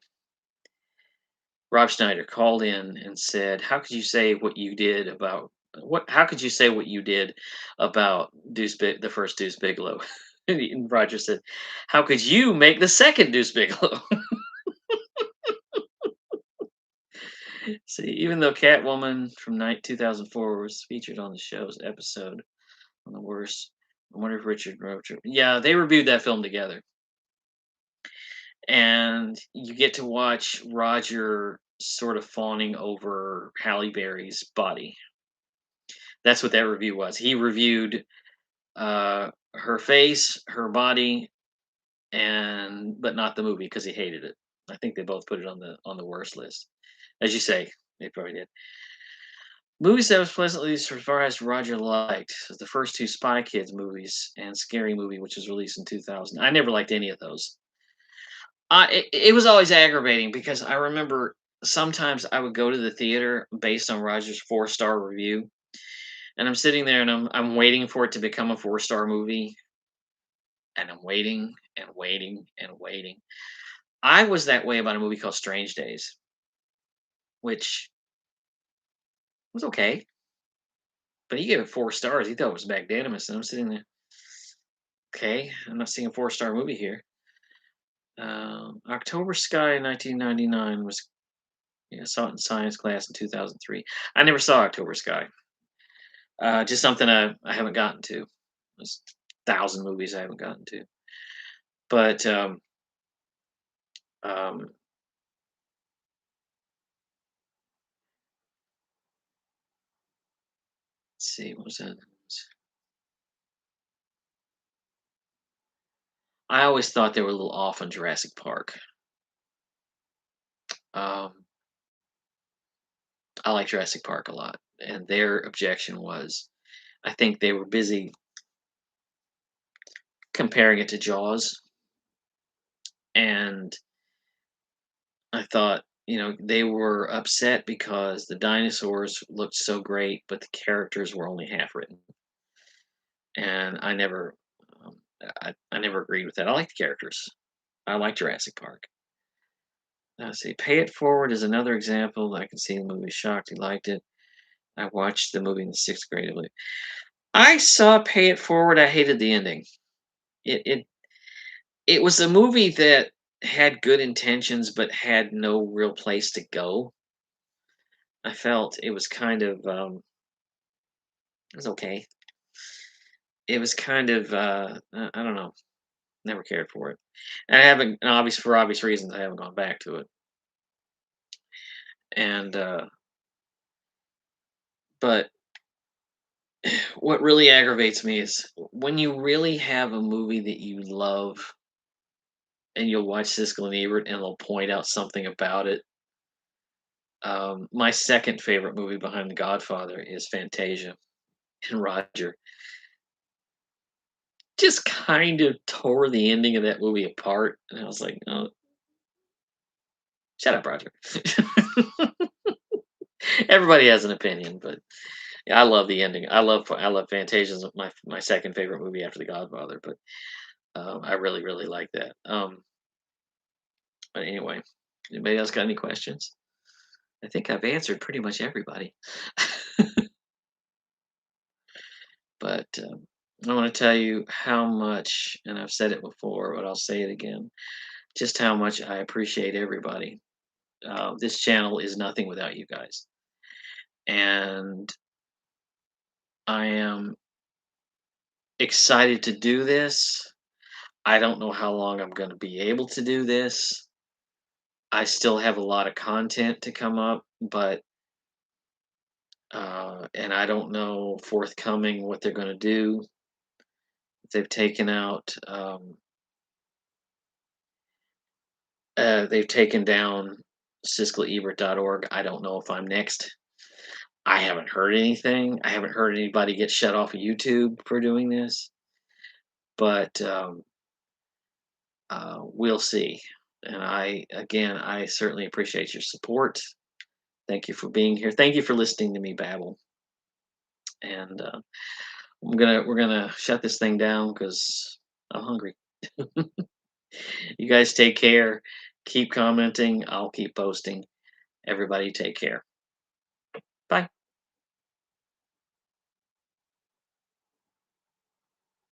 Rob Schneider called in and said, "How could you say what you did about what? How could you say what you did about the first Deuce Bigelow?" And Roger said, "How could you make the second Deuce Bigelow?" See, even though Catwoman from night 2004 was featured on the show's episode on the worst, I wonder if Richard wrote it. Yeah, they reviewed that film together, and you get to watch Roger sort of fawning over Halle Berry's body. That's what that review was. He reviewed her face, her body, and but not the movie because he hated it. I think they both put it on the worst list. As you say, they probably did. Movies that was pleasantly surprised Roger liked was the first two Spy Kids movies and Scary Movie, which was released in 2000. I never liked any of those. It was always aggravating because I remember sometimes I would go to the theater based on Roger's 4-star review, and I'm sitting there and I'm waiting for it to become a 4-star movie, and I'm waiting and waiting and waiting. I was that way about a movie called Strange Days, which was okay, but he gave it 4 stars. He thought it was magnanimous, and I'm sitting there, okay, I'm not seeing a 4-star movie here. October Sky in 1999 was, yeah, I saw it in science class in 2003. I never saw October Sky. Just something I haven't gotten to. There's 1,000 movies I haven't gotten to. But um, let's see, what was that? I always thought they were a little off on Jurassic Park. Um, I like Jurassic Park a lot, and their objection was, I think they were busy comparing it to Jaws, and I thought, they were upset because the dinosaurs looked so great, but the characters were only half written, and um, I never agreed with that. I like the characters. I like Jurassic Park. Let's see, Pay It Forward is another example. I can see the movie Shocked. He liked it. I watched the movie in the sixth grade, I believe. I saw Pay It Forward. I hated the ending. It was a movie that had good intentions but had no real place to go. I felt it was kind of it was okay. It was kind of I don't know. Never cared for it. And I haven't, and for obvious reasons, I haven't gone back to it. And but what really aggravates me is when you really have a movie that you love and you'll watch Siskel and Ebert and they'll point out something about it. My second favorite movie behind The Godfather is Fantasia, and Roger just kind of tore the ending of that movie apart, and I was like, "Oh, shut up, Roger." Everybody has an opinion, but yeah, I love the ending. I love Fantasia is my second favorite movie after The Godfather, but I really really like that. But anyway, anybody else got any questions? I think I've answered pretty much everybody. But I want to tell you how much, and I've said it before, but I'll say it again, just how much I appreciate everybody. This channel is nothing without you guys. And I am excited to do this. I don't know how long I'm going to be able to do this. I still have a lot of content to come up, but and I don't know forthcoming what they're going to do. They've taken out They've taken down siskelebert.org. I don't know if I'm next. I haven't heard anything. I haven't heard anybody get shut off of YouTube for doing this, but we'll see. And I certainly appreciate your support. Thank you for being here. Thank you for listening to me babble. And we're gonna shut this thing down because I'm hungry. You guys take care. Keep commenting. I'll keep posting. Everybody take care. Bye.